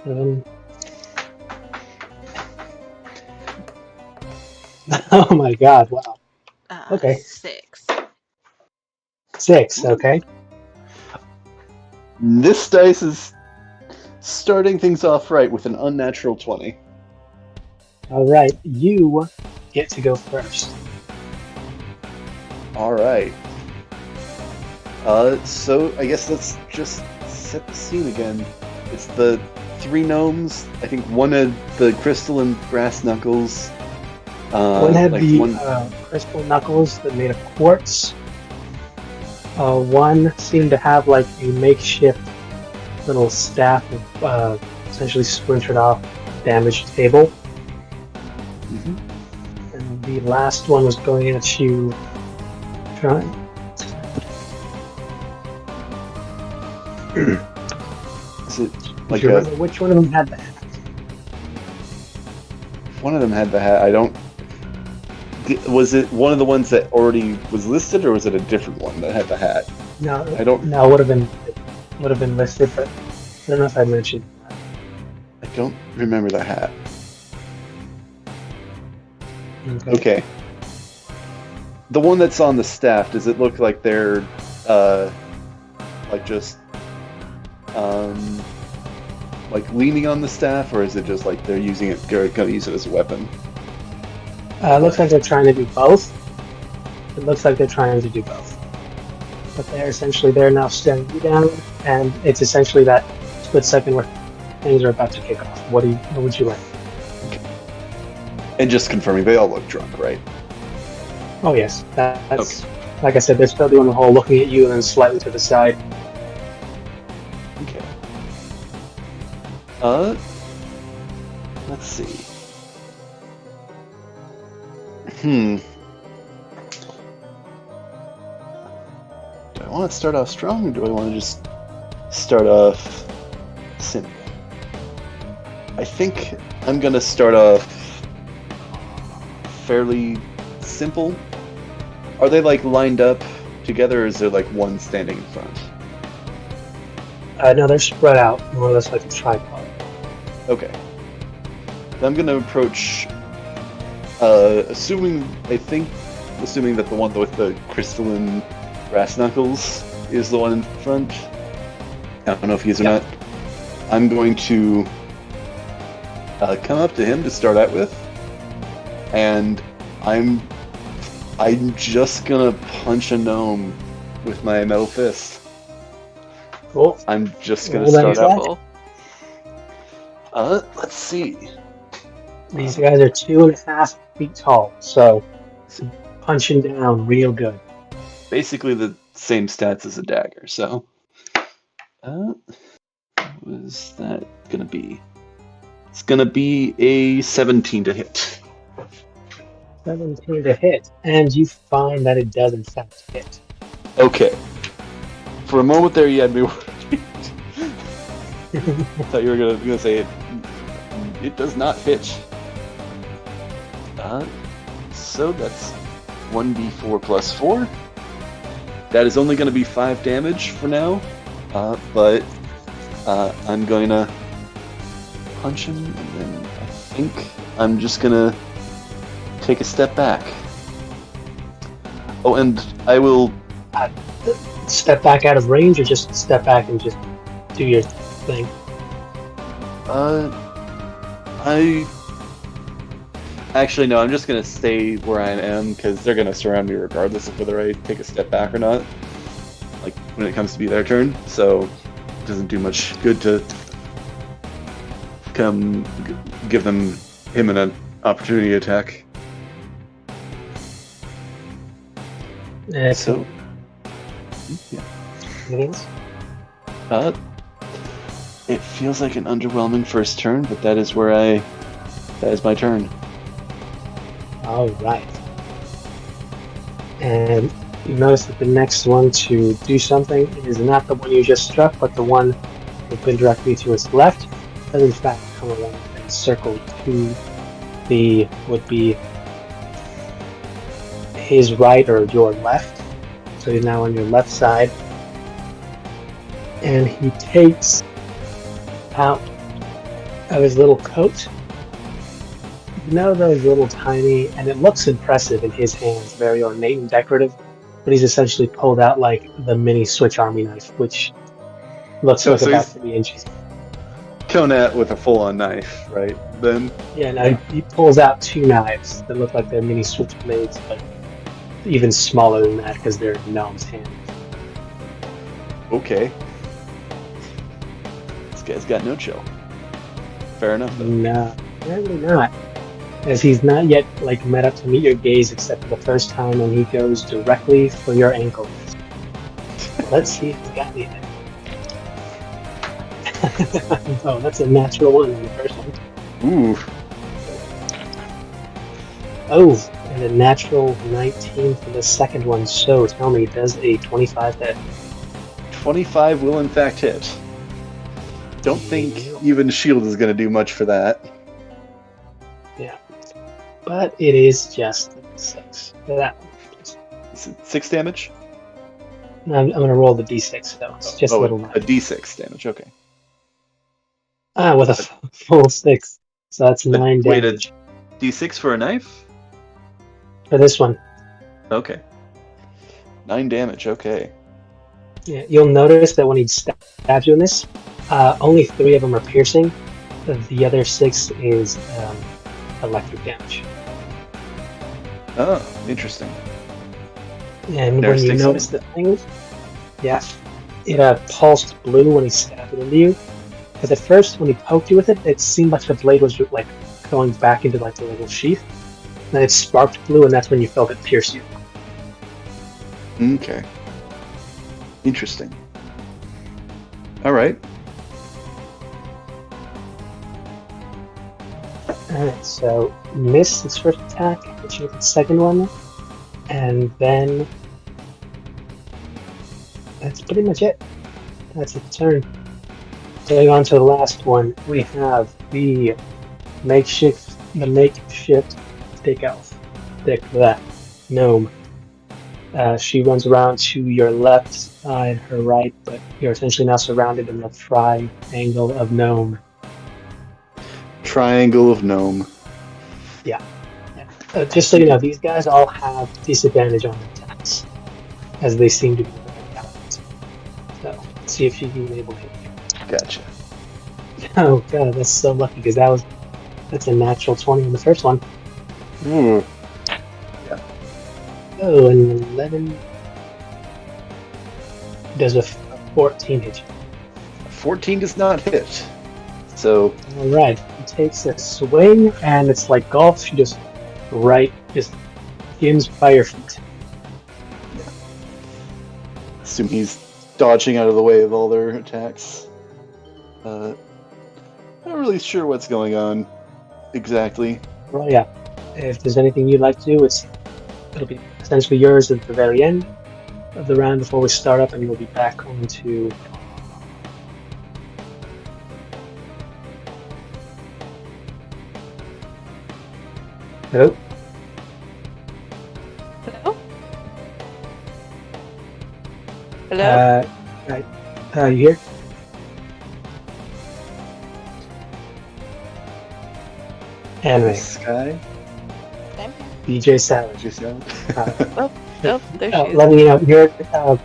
Um, oh my god, wow. Okay. 6. 6, okay. This dice is starting things off right with an unnatural 20. Alright, you get to go first. Alright. So I guess let's just set the scene again. It's the 3 gnomes. I think one had the crystal and brass knuckles. One had crystal knuckles that made of quartz. One seemed to have like a makeshift little staff of essentially splintered off damaged table. Mm-hmm. And the last one was going at you. Trying. Is it like Do you remember which one of them had the hat? One of them had the hat. I don't. Was it one of the ones that already was listed, or was it a different one that had the hat? No, I don't. No, would have been listed, but I don't know if I mentioned that. I don't remember the hat. Okay. The one that's on the staff, does it look like they're like just like leaning on the staff, or is it just like they're using it, they're gonna use it as a weapon? It looks like they're trying to do both. It looks like they're trying to do both. But they're now staring you down, and it's essentially that split second where things are about to kick off. What would you like? Okay. And just confirming, they all look drunk, right? Oh yes, that's okay. Like I said, they're still doing the whole looking at you and then slightly to the side. Okay. Let's see. Do I want to start off strong, or do I want to just start off simple? I think I'm gonna start off fairly simple. Are they like lined up together, or is there like one standing in front? No, they're spread out, more or less like a tripod. Okay. I'm gonna approach, assuming that the one with the crystalline brass knuckles is the one in front. I don't know if he is or not. I'm going to come up to him to start out with, and I'm just gonna punch a gnome with my metal fist. Cool. I'm just gonna start out. Let's see. These guys are 2.5 feet tall, so punching down real good. Basically the same stats as a dagger, so what is that gonna be? It's gonna be a 17 to hit. 17 to hit, and you find that it does in fact hit. Okay. For a moment there, you had me worried. I thought you were gonna say it does not hit. So that's 1d4 plus 4. That is only going to be 5 damage for now, but I'm going to punch him, and then I think I'm just going to take a step back. Oh, and I will... Step back out of range, or just step back and just do your thing? Actually, no, I'm just going to stay where I am, because they're going to surround me regardless of whether I take a step back or not. Like, when it comes to be their turn, so it doesn't do much good to come give him an opportunity attack. So, yeah. Anything else? It feels like an underwhelming first turn, but that is my turn. All right. And you notice that the next one to do something is not the one you just struck, but the one that's been directly to his left. Does in fact come along and circle to the would be his right or your left. So he's now on your left side, and he takes out of his little coat. You know those little tiny, and it looks impressive in his hands, very ornate and decorative, but he's essentially pulled out like the mini Switch Army knife, which looks So, like so about he's 3 inches. coming at with a full-on knife, right? Then, Yeah, no, he pulls out two knives that look like they're mini Switch blades, but even smaller than that because they're in Gnome's hand. okay. This guy's got no chill. Fair enough, though. No, apparently not. As he's not yet like met up to meet your gaze except for the first time, and he goes directly for your ankle. Let's see if he's got anything. Oh, that's a natural one on the first one. Ooh. Oh, and a natural 19 for the second one. So tell me, does a 25 hit? 25 will in fact hit. Don't think even shield is going to do much for that. Yeah. But it is just 6 for that one. Is it 6 damage? I'm going to roll the d6, though. It's just a little a d6 damage, okay. With a full 6. So that's 9 Wait, damage. a d6 for a knife? For this one. Okay. 9 damage, okay. Yeah, you'll notice that when he stabs you in this, only 3 of them are piercing. The other 6 is electric damage. Oh, interesting. And when you notice the thing, yeah, it pulsed blue when he stabbed it into you. Because at first, when he poked you with it, it seemed like the blade was like going back into like the little sheath. Then it sparked blue, and that's when you felt it pierce you. Okay. Interesting. Alright. Alright, so miss his first attack, hit you with the second one, and then that's pretty much it. That's the turn. Going on to the last one, we have the makeshift stick elf, gnome. She runs around to your left side, her right, but you're essentially now surrounded in the triangle of gnome. Triangle of gnome. Yeah. Just so you know, these guys all have disadvantage on their attacks, as they seem to be very talented. So, let's see if she can be able to hit you. Gotcha. Oh god, that's so lucky, because that's a natural 20 on the first one. Yeah. Oh, and 11 does a 14 hit you. 14 does not hit. So, Alright, he takes a swing, and it's like golf, she just skims by your feet. assume he's dodging out of the way of all their attacks. Not really sure what's going on exactly. Well, yeah. If there's anything you'd like to do, it'll be essentially yours at the very end of the round before we start up, and you'll be back on to... Hello? Hello? Hello? Right. You here? Anyway, Sky? DJ Savage. Just now? Oh, there she is. Letting you know,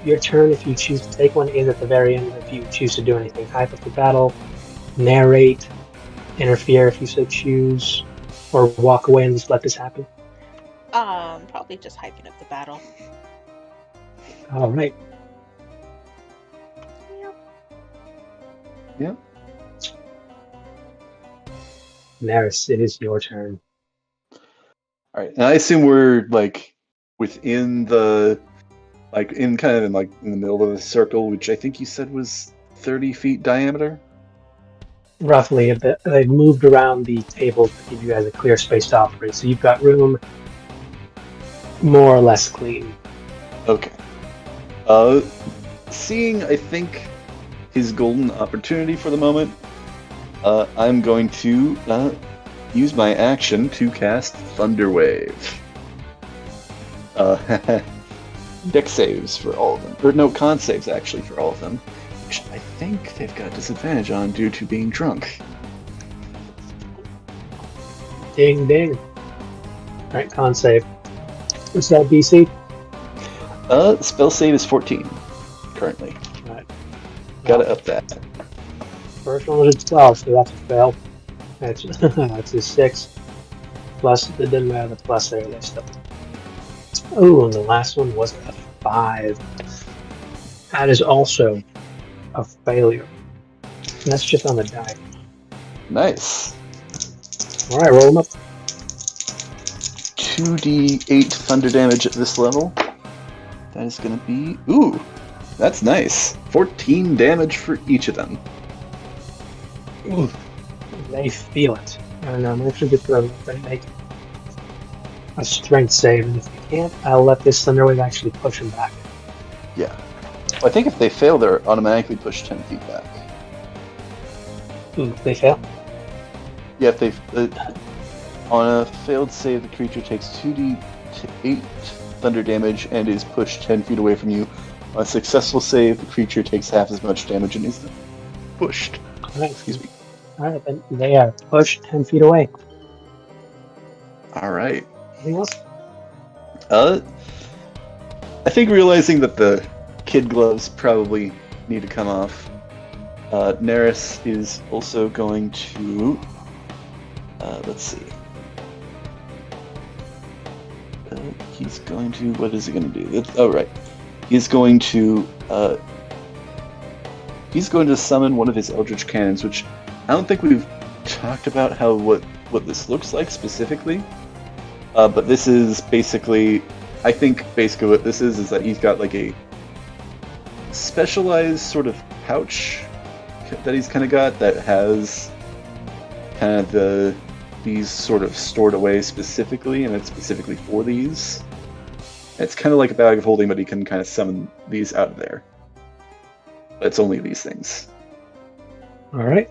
your turn, if you choose to take one, is at the very end. If you choose to do anything, hype up the battle, narrate, interfere if you so choose, or walk away and just let this happen. Probably just hyping up the battle. All right. Yeah. Naris, it is your turn. All right, and I assume we're like within the, like in kind of in the middle of the circle, which I think you said was 30 feet diameter. Roughly a bit. They've moved around the tables to give you guys a clear space to operate, so you've got room more or less clean. Okay. Seeing, I think, his golden opportunity for the moment, I'm going to use my action to cast Thunder Wave. Dex saves for all of them. Or no, con saves actually for all of them. Which I think they've got disadvantage on due to being drunk. Ding ding. Alright, con save. What's that DC? Spell save is 14 currently. Alright. Gotta up that. First one was a 12, so that's a fail. That's that's a 6. Plus, it didn't have a plus there, they still. Oh, and the last one was a 5. That is also a failure. And that's just on the die. Nice. Alright, roll them up. 2d8 thunder damage at this level. That is gonna be... Ooh! That's nice. 14 damage for each of them. Ooh, they feel it. And I'm actually just going to make a strength save, and if you can't, I'll let this Thunderwave actually push him back. Yeah. Well, I think if they fail, they're automatically pushed 10 feet back. Ooh, they fail? Yeah, if they... on a failed save, the creature takes 2d8 thunder damage and is pushed 10 feet away from you. On a successful save, the creature takes half as much damage and is pushed. Alright, Excuse me. Alright, then they are pushed 10 feet away. Alright. Anything else? I think realizing that the kid gloves probably need to come off, Neris is also going to... let's see. He's going to... What is he going to do? Oh, right. He's going to summon one of his Eldritch Cannons, which I don't think we've talked about what this looks like specifically. But this is basically... I think basically what this is that he's got like a specialized sort of pouch that he's kind of got that has kind of these sort of stored away specifically, and it's specifically for these. It's kind of like a bag of holding, but he can kind of summon these out of there. But it's only these things. Alright.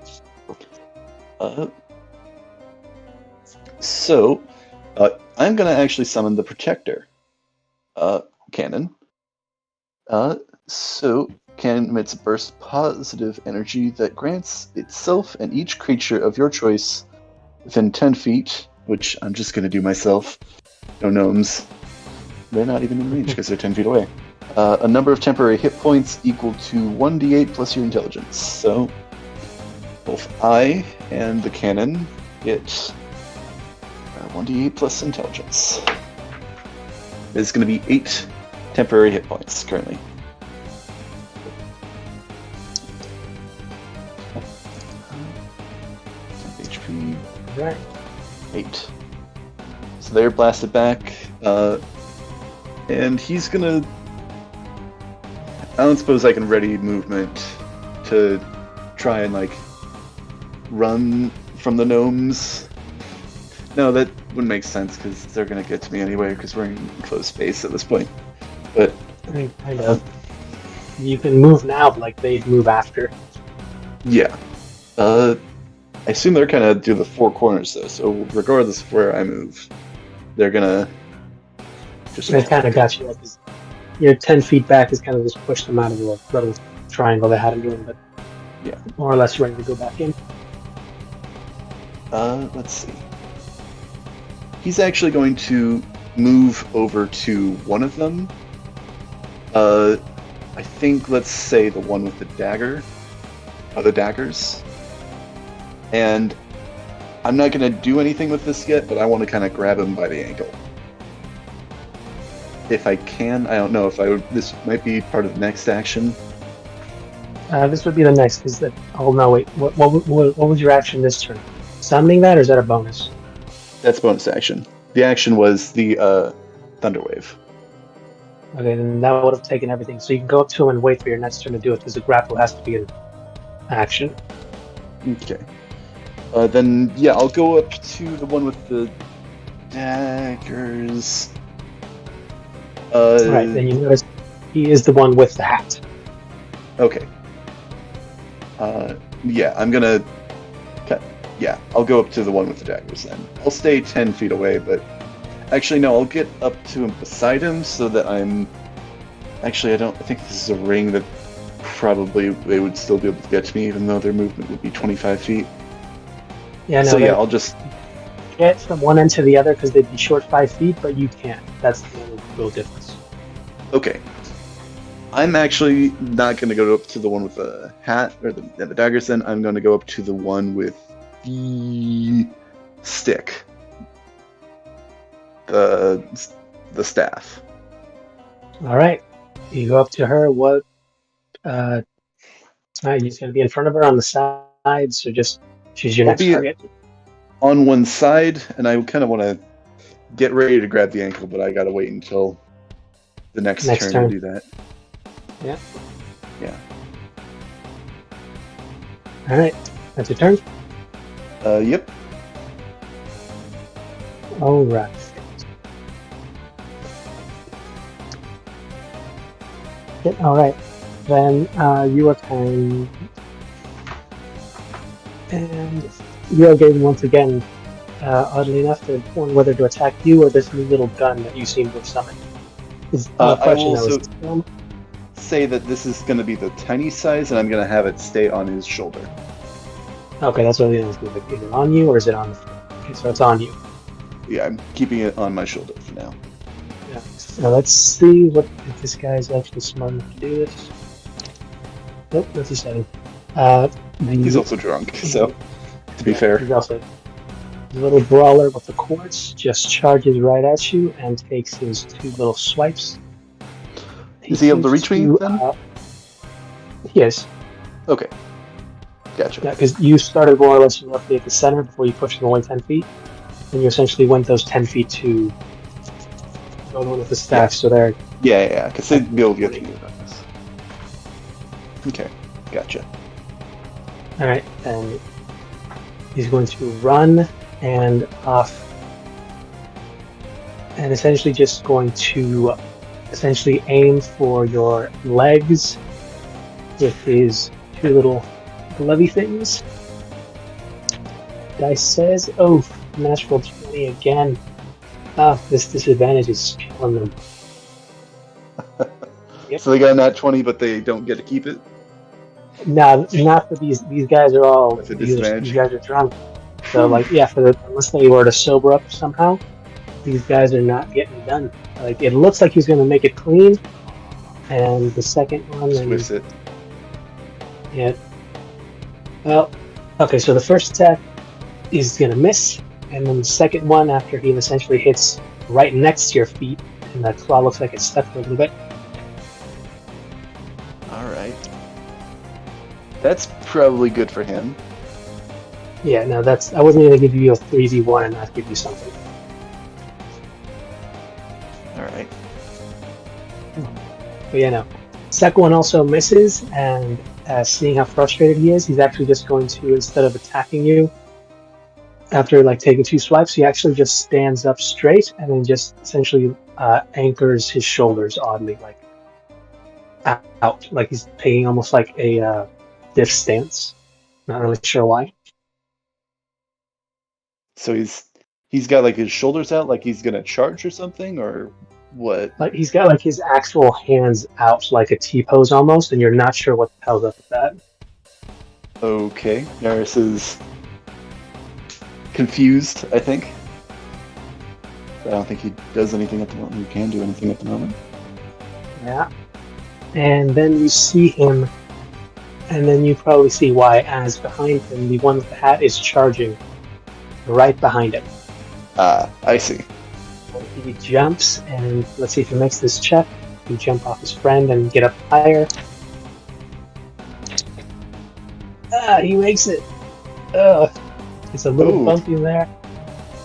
So, I'm going to actually summon the Protector cannon. So, cannon emits a burst of positive energy that grants itself and each creature of your choice within 10 feet, which I'm just going to do myself. No gnomes. They're not even in range because they're 10 feet away. A number of temporary hit points equal to 1d8 plus your intelligence. So, both I and the cannon get 1d8 plus intelligence. It's going to be 8 temporary hit points currently. HP. Right. 8. So they're blasted back, and he's gonna... I don't suppose I can ready movement to try and, like, run from the gnomes. No, that wouldn't make sense, because they're gonna get to me anyway, because we're in close space at this point. But... I know. You can move now, but like they'd move after. yeah. I assume they're kind of do the four corners, though, so regardless of where I move, they're gonna just... They kind of got you. Like, your 10 feet back is kind of just pushed them out of the little triangle they had them doing, but yeah, more or less ready to go back in. Let's see. He's actually going to move over to one of them. I think, let's say, the one with the dagger. The daggers. And I'm not going to do anything with this yet, but I want to kind of grab him by the ankle. If I can, I don't know if I would... This might be part of the next action. This would be the next. Is that? Oh no! Wait. What was your action this turn? Summoning that, or is that a bonus? That's bonus action. The action was the Thunderwave. Okay, then that would have taken everything. So you can go up to him and wait for your next turn to do it, because the grapple has to be an action. Okay. Then, yeah, I'll go up to the one with the daggers. Right, then you notice he is the one with the hat. Okay. Yeah, I'm gonna... Yeah, I'll go up to the one with the daggers then. I'll stay 10 feet away, but... Actually, no, I'll get up to him beside him so that I'm... Actually, I think this is a ring that probably they would still be able to get to me, even though their movement would be 25 feet. Yeah, no, So yeah, I'll just... get from one end to the other because they'd be short 5 feet, but you can't. That's the only real difference. Okay. I'm actually not going to go up to the one with the hat or the daggers. Then I'm going to go up to the one with the stick, the staff. All right, you go up to her. What? You're just gonna be in front of her on the sides, or just she's your I'll next be target. on one side, and I kind of want to get ready to grab the ankle, but I got to wait until the next turn to do that. Yeah. Yeah. All right, that's your turn. Yep. All right. Yeah, all right. Then you are kind, and you are getting once again, oddly enough, to inform whether to attack you or this new little gun that you seem to have summoned. I will also say that this is going to be the tiny size, and I'm going to have it stay on his shoulder. Okay, that's what it is. Either on you or is it on the front? Okay, so it's on you. Yeah, I'm keeping it on my shoulder for now. Yeah. Now let's see if this guy's actually smart enough to do this. Nope, that's a 7. He's also drunk, so to be fair. He's also the little brawler with the quartz just charges right at you and takes his 2 little swipes. Is he able to reach me then? Yes. Okay. Gotcha. Yeah, because you started more or less roughly at the center before you pushed him away 10 feet. And you essentially went those 10 feet to the one with the staff, so they're... Yeah, because they'd be able to get to you about this. Okay, gotcha. Alright, and he's going to run and off, and essentially just going to aim for your legs with his 2 little glovey things. Dice says, oh, natural 20 again. This disadvantage is killing them. Yep. So they got a nat 20, but they don't get to keep it? No, not for these. These guys are all. That's a These disadvantage. guys are drunk. So, unless they were to sober up somehow, these guys are not getting it done. Like, it looks like he's going to make it clean. And the second one... Swiss it. Yeah. Well, okay, so the first attack is going to miss. And then the second one, after he essentially hits right next to your feet, and the claw looks like it's stuck for a little bit. Alright. That's probably good for him. Yeah, no, that's... I wasn't going to give you a 3v1 and not give you something. Alright. But yeah, no. Second one also misses, and seeing how frustrated he is, he's actually just going to, instead of attacking you, after taking 2 swipes, he actually just stands up straight and then just essentially anchors his shoulders oddly, out, like he's taking almost like a diff stance. Not really sure why. So he's got his shoulders out, like he's gonna charge or something, or what? Like he's got his actual hands out like a T-pose almost, and you're not sure what the hell's up with that. Okay, Yaris is confused, I think. I don't think he does anything at the moment. He can do anything at the moment. Yeah. And then you see him, and then you probably see why, as behind him, the one with the hat is charging right behind him. I see. He jumps, and let's see if he makes this check. He jump off his friend and get up higher. He makes it. It's a little bumpy there,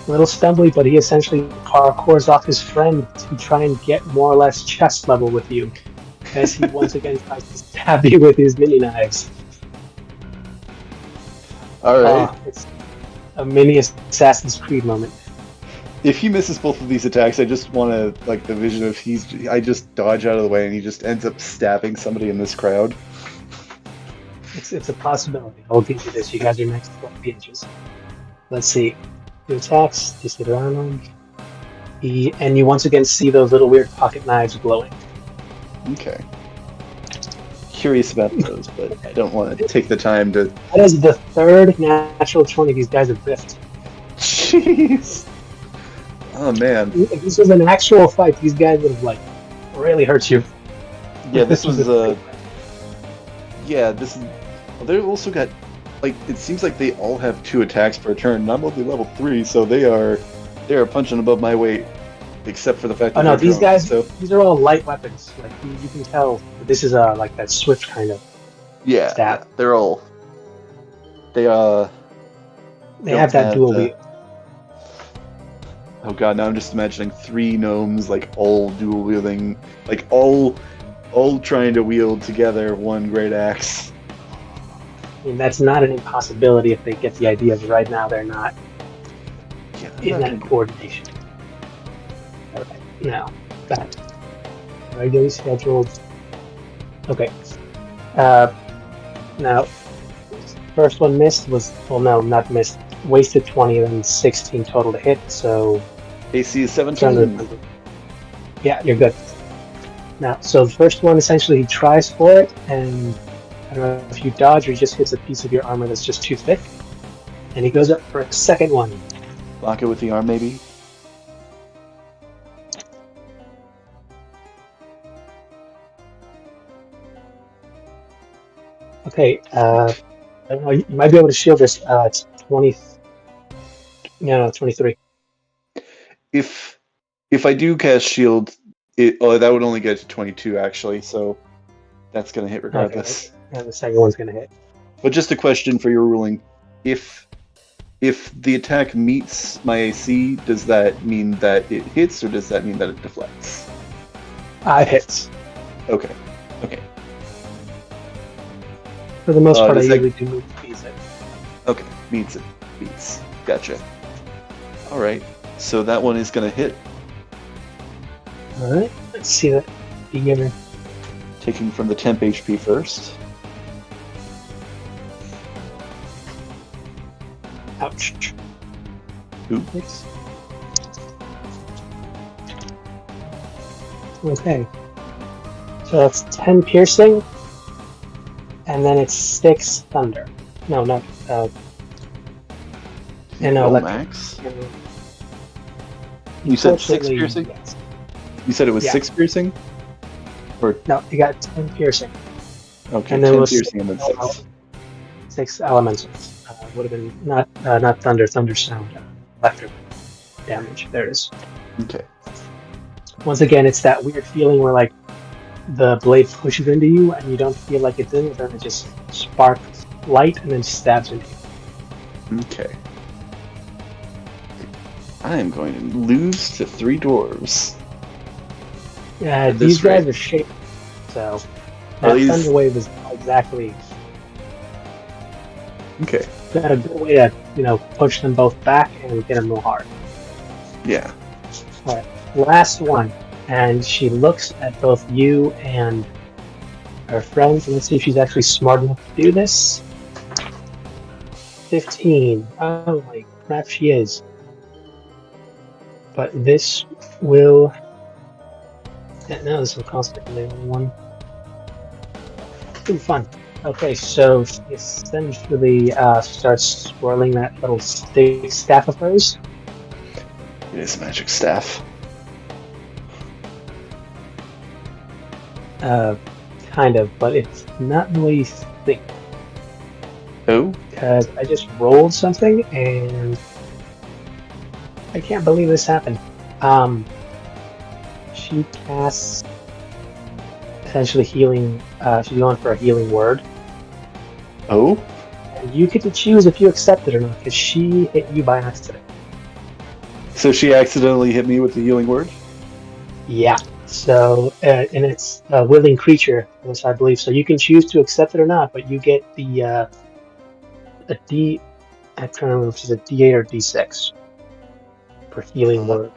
a little stumbly, but he essentially parkours off his friend to try and get more or less chest level with you, as he once again tries to stab you with his mini knives. Alright. It's a mini Assassin's Creed moment. If he misses both of these attacks, I just want to, the vision of I just dodge out of the way and he just ends up stabbing somebody in this crowd. It's a possibility. I'll give you this. You guys are next to 20 inches. Let's see. 2 attacks, disadvantage. And you once again see those little weird pocket knives glowing. Okay. Curious about those, but I don't want to take the time to... That is the 3rd natural 20 these guys have biffed. Jeez. Oh man. If this was an actual fight, these guys would have like really hurt you. Yeah, this was yeah, this is. Well, they also got like it seems like they all have 2 attacks per turn. And I'm only level 3, so they are punching above my weight, except for the fact that Oh no, they're these drunk, guys, So these are all light weapons. Like you can tell that this is like that Swift kind of yeah, stab. they're all. They They don't have that dual the- wield. Oh god, now I'm just imagining 3 gnomes like all dual wielding, like all trying to wield together one great axe. I mean, that's not an impossibility if they get the idea. But right now, they're not Yeah, in that coordination. All right, now back regularly scheduled. Okay. Now, first one missed was no, not missed. Wasted 20 and then 16 total to hit. So AC is 17. yeah, you're good. Now, so the first one essentially he tries for it, and I don't know if you dodge or he just hits a piece of your armor that's just too thick, and he goes up for a second one. Block it with the arm, maybe. Okay, I don't know, you might be able to shield this. It's 20. No, 23. If I do cast shield, that would only get to 22 actually, so that's gonna hit regardless. Okay, and the second one's gonna hit. But just a question for your ruling: if the attack meets my AC, does that mean that it hits, or does that mean that it deflects? It hits. Okay. For the most part, I does that- usually do move to beat it. Okay, meets it. Beats. Gotcha. All right. So that one is gonna hit, Alright, let's see that beginner. taking from the temp HP first. Ouch. Oops. Okay. So that's 10 piercing, and then it's 6 thunder. No, not. And no, Roll electric. max. You said 6 Unfortunately, piercing? yes. You said it was Yeah. 6 piercing? Or No, you got 10 piercing. okay, And then 10 we'll piercing and then see- 6. 6 elementals. Would have been not thunder sound. Electric damage. There it is. Okay. Once again, it's that weird feeling where like the blade pushes into you and you don't feel like it's in it, then it just sparks light and then stabs into you. Okay. I am going to lose to 3 dwarves. Yeah, At this these guys rate. are shaped, so Are that these- thunder wave is not exactly Okay. got a good way to push them both back and get them real hard. Yeah. Last one, and she looks at both you and her friends. Let's see if she's actually smart enough to do this. 15. Oh my crap, she is. But this will. Yeah, no, this will cost me only one. Ooh, fun. Okay, so she essentially starts swirling that little staff of hers. It is a magic staff. Kind of, but it's not the way you think. Oh? Because I just rolled something and I can't believe this happened. She casts essentially healing. She's going for a healing word, Oh? and you get to choose if you accept it or not. Because she hit you by accident. So she accidentally hit me with the healing word? Yeah. So, and it's a willing creature, as I believe. So you can choose to accept it or not, but you get the a D. I can't remember if it's a D8 or D6 for healing word.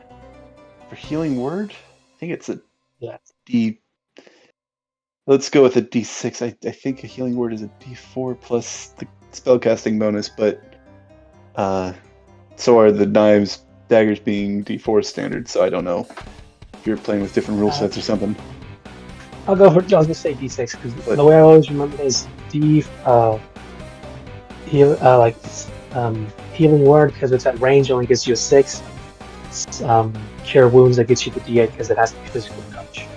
For healing word? I think it's a Yeah. D. Let's go with a D6. I think a healing word is a D4 plus the spellcasting bonus, but so are the knives, daggers being D4 standard, so I don't know if you're playing with different rule sets or something. I'll go for. I was gonna say D6 because But- the way I always remember it is healing word, because it's at range, only gives you a 6. Cure wounds, that gets you the D8 because it has the physical touch.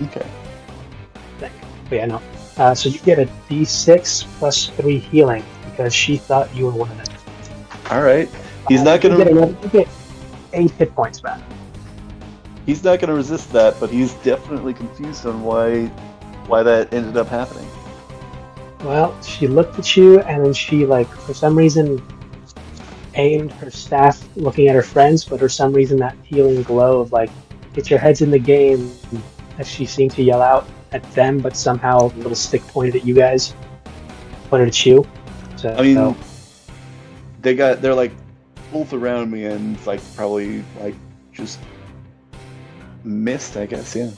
Okay. But yeah, no. So you get a D6 plus 3 healing because she thought you were one of them. All right. He's not gonna. You get 8 hit points back. He's not gonna resist that, but he's definitely confused on why that ended up happening. Well, she looked at you and then she, like, for some reason, aimed her staff looking at her friends, but for some reason that healing glow of, like, get your heads in the game, as she seemed to yell out at them, but somehow a little stick pointed at you guys, pointed at you. So, I mean, they're like both around me and like probably like just missed, I guess. Yeah.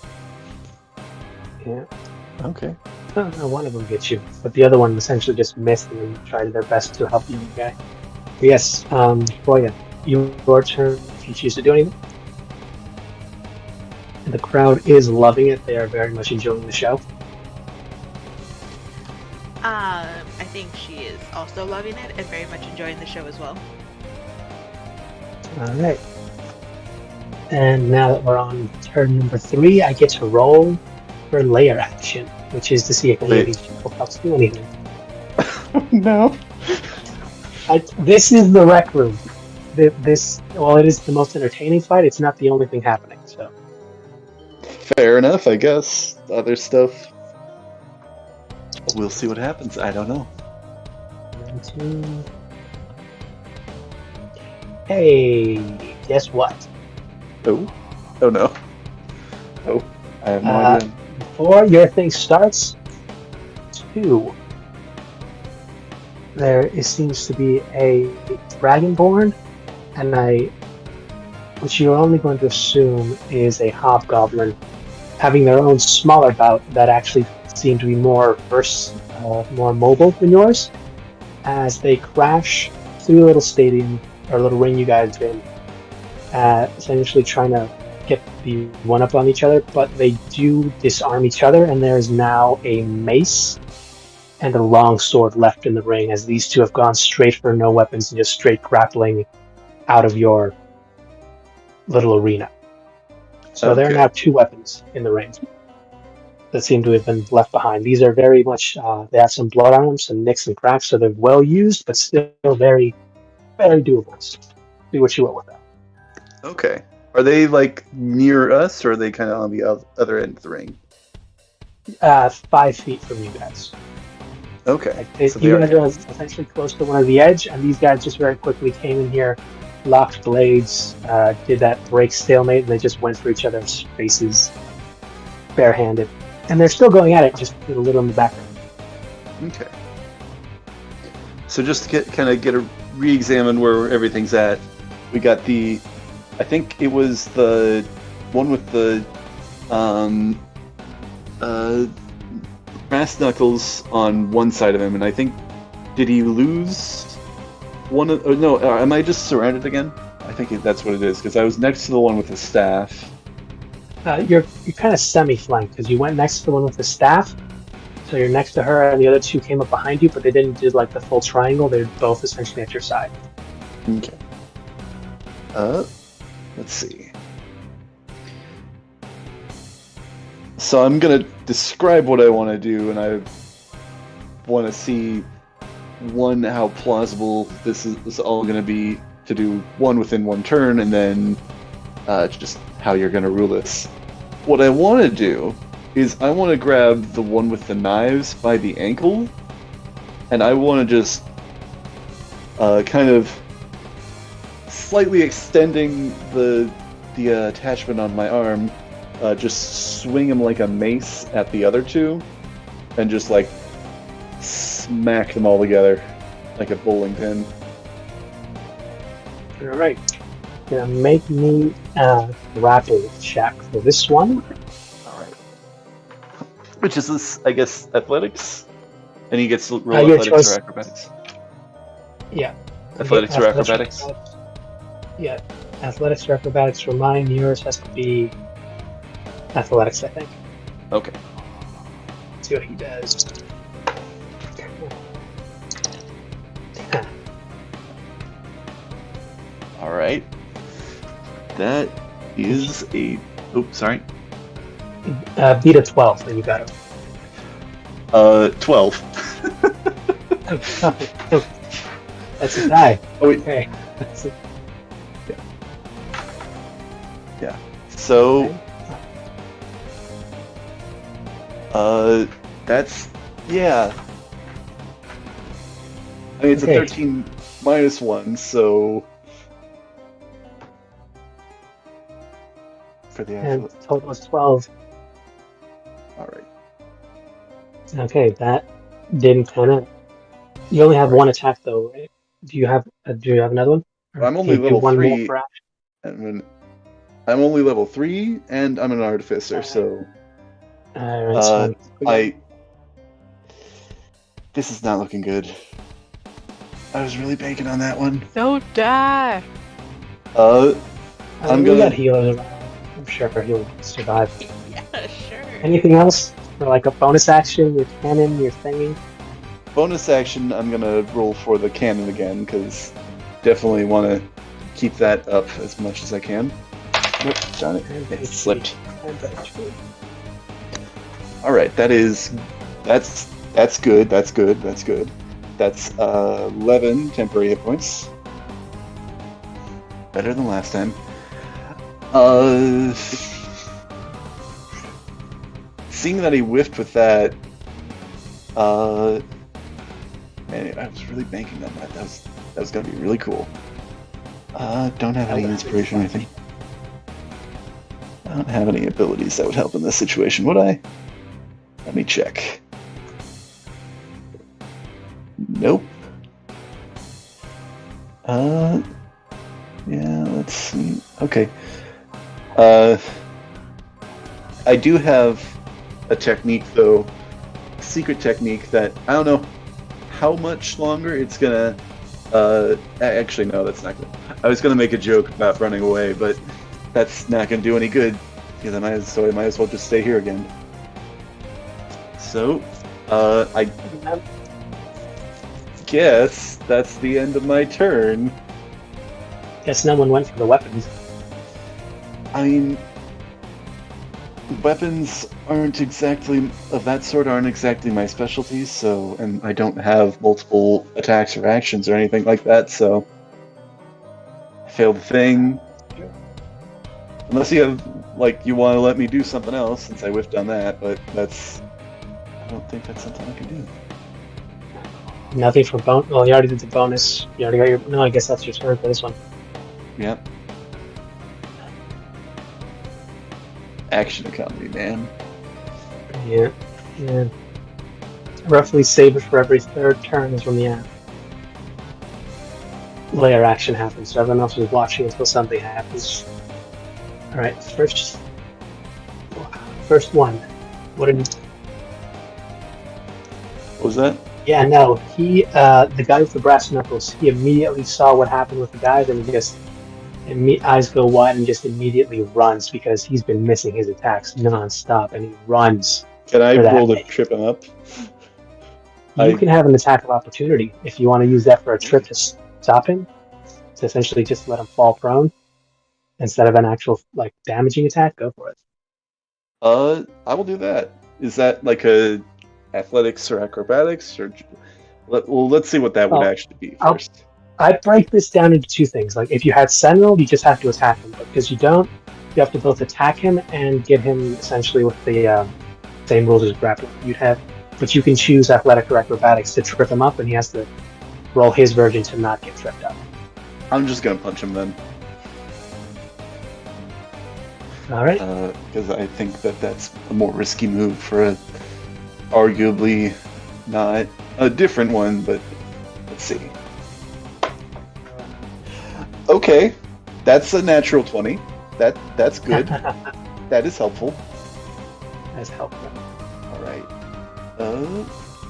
Okay. No, one of them gets you, but the other one essentially just missed and tried their best to help you guy. But yes, Boya, your turn if you choose to do anything. And the crowd is loving it. They are very much enjoying the show. I think she is also loving it and very much enjoying the show as well. Alright. And now that we're on turn number 3, I get to roll for layer action, which is to see if any of these people helps do anything. No. This is the rec room. While it is the most entertaining fight, it's not the only thing happening, so. Fair enough, I guess. Other stuff. We'll see what happens. I don't know. 19. Hey, guess what? Oh no. Oh, I have no idea. Before your thing starts, 2. There seems to be a dragonborn, and which you're only going to assume is a hobgoblin, having their own smaller bout that actually seem to be more mobile than yours, as they crash through a little stadium or a little ring you guys in, essentially trying to get the one up on each other, but they do disarm each other, and there is now a mace and a long sword left in the ring, as these two have gone straight for no weapons and just straight grappling out of your little arena. So there are now 2 weapons in the ring that seem to have been left behind. These are very much, they have some blood on them, some nicks and cracks, so they're well used, but still very, very doable. Do what you will with that. Okay. Are they like near us, or are they kind of on the other end of the ring? 5 feet from you guys. Okay. So you guys are essentially close to one of the edge, and these guys just very quickly came in here, locked blades, did that break stalemate, and they just went for each other's faces barehanded. And they're still going at it, just a little in the background. Okay. So just to get a re-examine where everything's at, we got I think it was the one with the brass knuckles on one side of him, and I think, did he lose one of, no, am I just surrounded again? I think that's what it is, because I was next to the one with the staff. You're kind of semi-flanked, because you went next to the one with the staff, so you're next to her, and the other 2 came up behind you, but they didn't do like the full triangle, they're both essentially at your side. Okay. Let's see. So I'm gonna describe what I want to do, and I want to see, one, how plausible this is all gonna be to do one within one turn, and then just how you're gonna rule this. What I want to do is I want to grab the one with the knives by the ankle, and I want to just kind of slightly extending the attachment on my arm, just swing him like a mace at the other 2, and just like smack them all together like a bowling pin. Alright. Gonna make me a grapple check for this one. Alright. Which is this, I guess, athletics? And he gets to roll athletics choice. or acrobatics? Yeah. Athletics or acrobatics? Yeah. Athletics or acrobatics for mine. Yours has to be athletics, I think. Okay. Let's see what he does. That is a... Oops, sorry. Beat a 12, and you got it. 12. That's a die. Oh, wait. Okay. Yeah. So... that's... Yeah. I mean, it's Okay. a 13 minus 1, so... For the And actual... total is 12. Alright. Okay, that didn't pan out. You only have one attack though, right? Do you have another one? Or I'm can only you do level one more 3, for action? and I'm only level 3, and I'm an artificer, so... Alright, so This is not looking good. I was really banking on that one. Don't die. I'm we gonna... got healers around. I'm sure he'll survive. Yeah, sure. Anything else? For like a bonus action, your cannon, your thingy? Bonus action, I'm gonna roll for the cannon again, because definitely want to keep that up as much as I can. Nope, darn it. It slipped. Alright, that's good, that's good, that's good. That's 11 temporary hit points. Better than last time. Seeing that he whiffed with that, man, I was really banking on that. That was gonna be really cool. Don't have any inspiration or anything. I don't have any abilities that would help in this situation, would I? Let me check. Nope. Yeah, let's see. Okay. I do have a technique, though. A secret technique that I don't know how much longer it's gonna... actually, no, that's not good. I was gonna make a joke about running away, but that's not gonna do any good, because I might as well just stay here again. So, I guess that's the end of my turn. Guess no one went for the weapons. I mean, weapons aren't exactly my specialty, so, and I don't have multiple attacks or actions or anything like that, so I failed the thing. Unless you have, like, you want to let me do something else, since I whiffed on that, but I don't think that's something I can do. Nothing for bonus. Well, you already did the bonus. You already got your. No, I guess that's your turn for this one. Yep. Action economy, man. Yeah. Roughly save it for every third turn is when the layer action happens. So everyone else is watching until something happens. All right, first one. What did? What was that? Yeah, no. He, the guy with the brass knuckles. He immediately saw what happened with the guys, and he just eyes go wide and just immediately runs because he's been missing his attacks non-stop, and he runs. Can I roll to trip him up? You can have an attack of opportunity if you want to use that for a trip to stop him. To essentially just let him fall prone instead of an actual like damaging attack. Go for it. I will do that. Is that like a athletics or acrobatics or? Let's see what that would actually be first. I break this down into two things. Like if you had Sentinel, you just have to attack him, but because you don't, you have to both attack him and get him essentially with the same rules as grappling. But you can choose athletic or acrobatics to trip him up, and he has to roll his version to not get tripped up. I'm just gonna punch him then. All right. Because I think that's a more risky move for a arguably not a different one, but let's see. Okay, that's a natural 20. That's good. That is helpful. That's helpful. All right.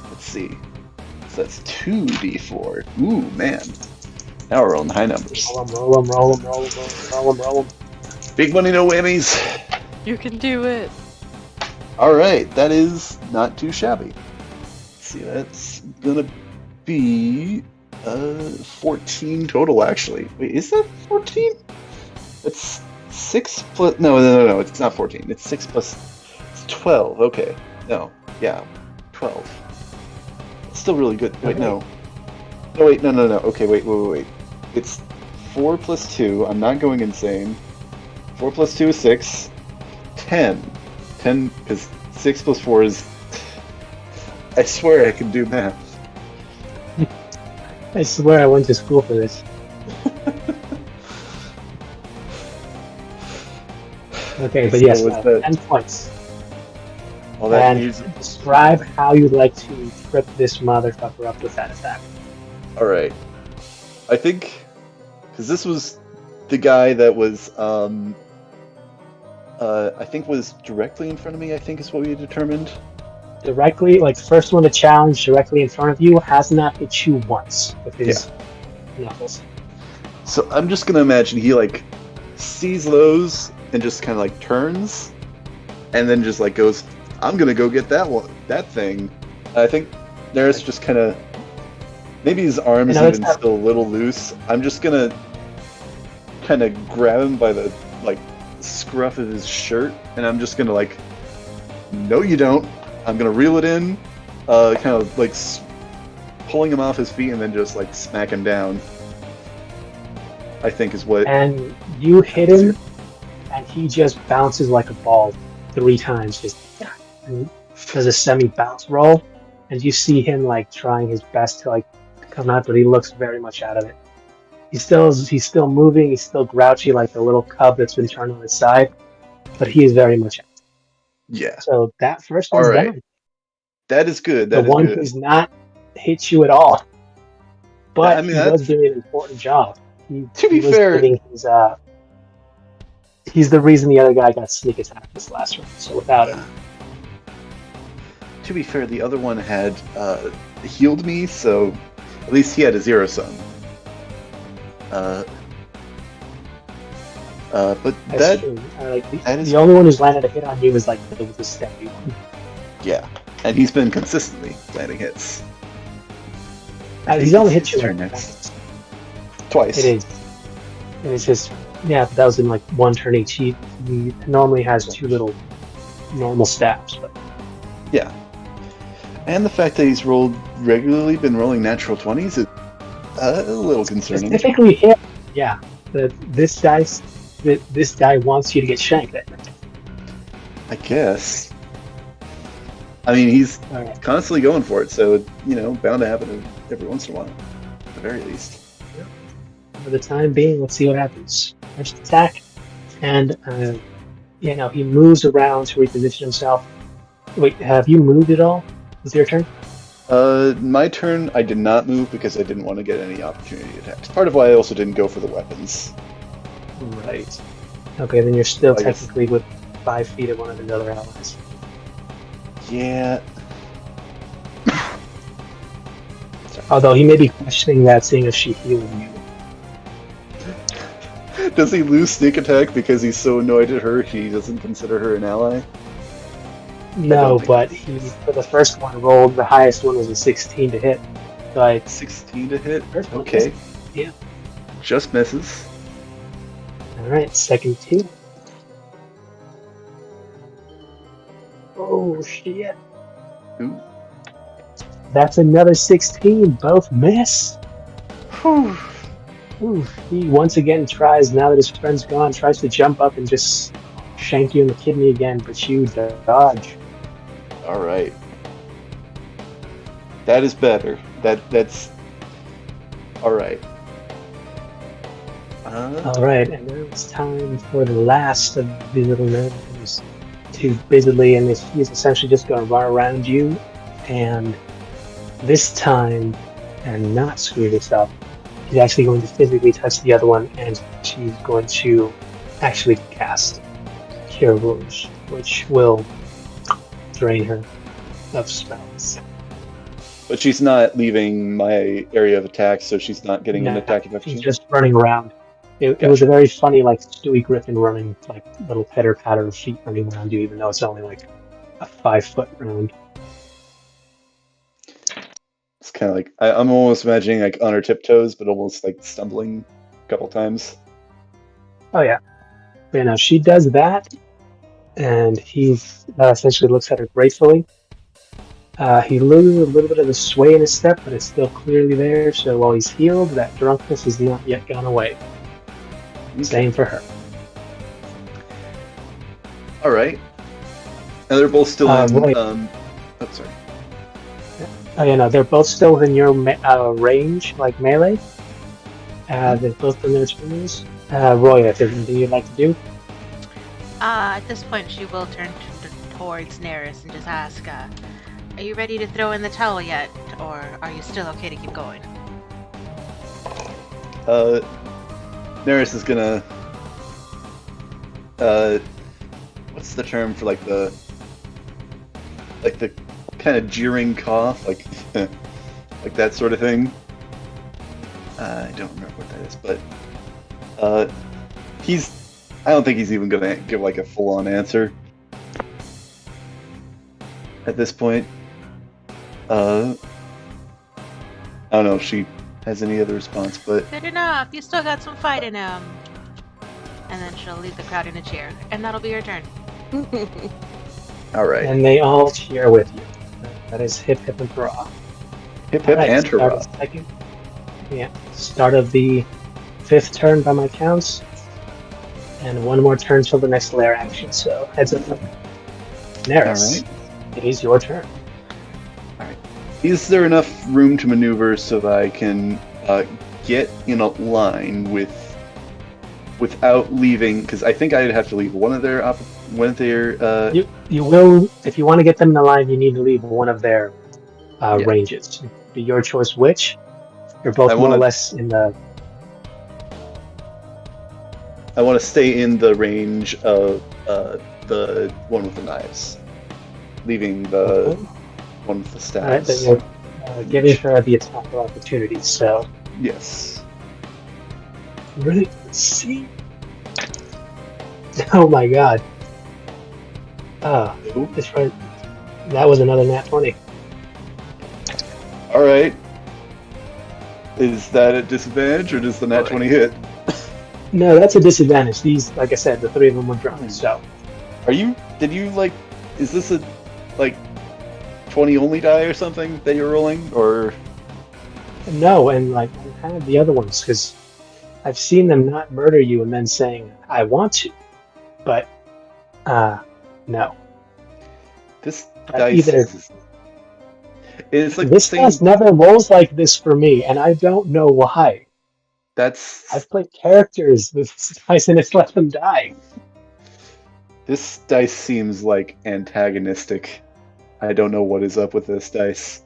Let's see. So that's 2d4. Ooh, man. Now we're on high numbers. Roll them. Big money, no whammies. You can do it. All right, that is not too shabby. Let's see, that's gonna be 14 total, actually. Wait, is that 14? It's 6 plus... No, it's not 14. It's 6 plus... It's 12, okay. No, yeah, 12. It's still really good. Wait, no. No, wait, no. Okay, wait. It's 4 plus 2. I'm not going insane. 4 plus 2 is 6. 10. 10, because 6 plus 4 is... I swear I can do math. I swear I went to school for this. Okay, but So yes, was that- 10 points. Well, that And means... describe how you'd like to trip this motherfucker up with that attack. Alright. I think... Because this was the guy that was, I think was directly in front of me, I think is what we determined. Directly, like the first one to challenge directly in front of you has not hit you once with his knuckles. So I'm just gonna imagine he, like, sees those and just kind of, like, turns, and then just, like, goes, I'm gonna go get that thing. I think Neris just kind of... Maybe his arm is even still a little loose. I'm just gonna kind of grab him by the, like, scruff of his shirt, and I'm just gonna, like, no you don't. I'm gonna reel it in, kind of, like, pulling him off his feet, and then just, like, smack him down. I think is what... And you hit him, and he just bounces like a ball 3 times, just does a semi-bounce roll, and you see him, like, trying his best to, like, come out, but he looks very much out of it. He's still moving, he's still grouchy like the little cub that's been turned on his side, but he is very much out. Yeah. So that first one's done. That is good. The one who's not hit you at all. But I mean, he was doing an important job. To be fair, he's the reason the other guy got sneak attack this last round. So without him. To be fair, the other one had healed me, so at least he had a 0-sum. But that's true. The only one who's landed a hit on you was like the steady one. Yeah, and he's been consistently landing hits. He's only hit you twice. It is. And it's just, yeah, that was in like one turn each. He normally has 2 little normal stabs, but yeah. And the fact that he's regularly been rolling natural 20s is a little concerning. Specifically him, yeah. This guy wants you to get shanked. I guess. I mean, he's constantly going for it, so, bound to happen every once in a while, at the very least. For the time being, let's see what happens. First attack, and, he moves around to reposition himself. Wait, have you moved at all? Is it your turn? My turn, I did not move because I didn't want to get any opportunity attacks. Part of why I also didn't go for the weapons. Right. Okay, then you're still technically with 5 feet of one of his other allies. Yeah. Although he may be questioning that, seeing as she healed you. Does he lose sneak attack because he's so annoyed at her he doesn't consider her an ally? No, but he, for the first one, rolled the highest one was a 16 to hit. So 16 to hit? Okay. Okay. Yeah. Just misses. Alright, second 2. Oh, shit. Ooh. That's another 16. Both miss. Whew. Ooh. He once again tries, now that his friend's gone, tries to jump up and just shank you in the kidney again, but you dodge. Alright. That is better. That's... Alright. Alright, and now it's time for the last of the little gnomes to busily, and he's essentially just going to run around you, and this time, and not screw this up, he's actually going to physically touch the other one, and she's going to actually cast Cure Wounds, which will drain her of spells. But she's not leaving my area of attack, so she's not getting an attack of opportunity. She's just running around. It was a very funny, like, Stewie Griffin running, like, little pitter-patter of feet running around you, even though it's only, like, a 5-foot round. It's kind of like, I'm almost imagining, like, on her tiptoes, but almost, like, stumbling a couple times. Oh, yeah. she does that, and he essentially looks at her gratefully. He loses a little bit of the sway in his step, but it's still clearly there. So while he's healed, that drunkenness has not yet gone away. Okay. Same for her. All right. And they're both still in. Roy. Oh, sorry. Oh, yeah, no, they're both still within your range, like melee. They've both done their turns. Roy, if there's anything you'd like to do. At this point, she will turn towards Neris and just ask, are you ready to throw in the towel yet? Or are you still okay to keep going? Neris is gonna. What's the term for like the kind of jeering cough, like like that sort of thing? I don't remember what that is, but I don't think he's even gonna give like a full-on answer at this point. I don't know if she has any other response, but Good enough. You still got some fight in him. And then she'll lead the crowd in a cheer, and that'll be her turn. all right. And they all cheer with you. That is hip, hip, and hurrah. Hip hip All right, and start hurrah. of the second. Yeah, start of the 5th turn by my counts. And one more turn till the next lair action, so heads up. Neris, it is your turn. Is there enough room to maneuver so that I can get in a line without leaving? Because I think I'd have to leave one of their You will, if you want to get them in the line, you need to leave one of their ranges. Be your choice which. You're both more or less in the... I want to stay in the range of the one with the knives, leaving the one with the staves. Alright, then you're giving her the attack of opportunity, so... Yes. Really? See? Oh my god. That's right. That was another nat 20. Alright. Is that a disadvantage, or does the nat 20 hit? No, that's a disadvantage. These, like I said, the 3 of them were drunk, so... Is this a, 20 only die or something that you're rolling, or... No, and, I had the other ones, because I've seen them not murder you and then saying, I want to. But, no. This dice is like this dice never rolls like this for me, and I don't know why. I've played characters with this dice and it's let them die. This dice seems like antagonistic. I don't know what is up with this dice.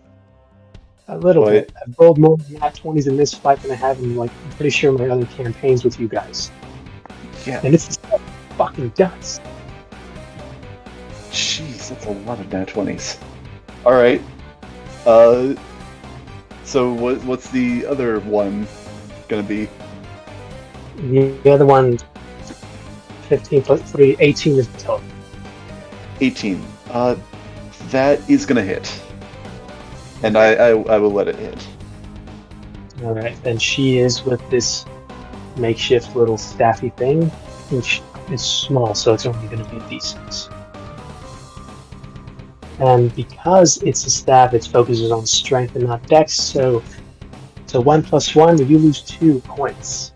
A little bit. I've rolled more nat 20s in this fight than I have in, I'm pretty sure my other campaigns with you guys. Yeah. And it's fucking dice. Jeez, that's a lot of nat 20s. Alright. So what's the other one gonna be? The other one, 15 plus 3, 18 is the total. 18. That is gonna hit. And I will let it hit. Alright, then she is with this makeshift little staffy thing, which is small, so it's only going to be a d6. And because it's a staff, it focuses on strength and not dex, so 1 plus 1, you lose 2 points.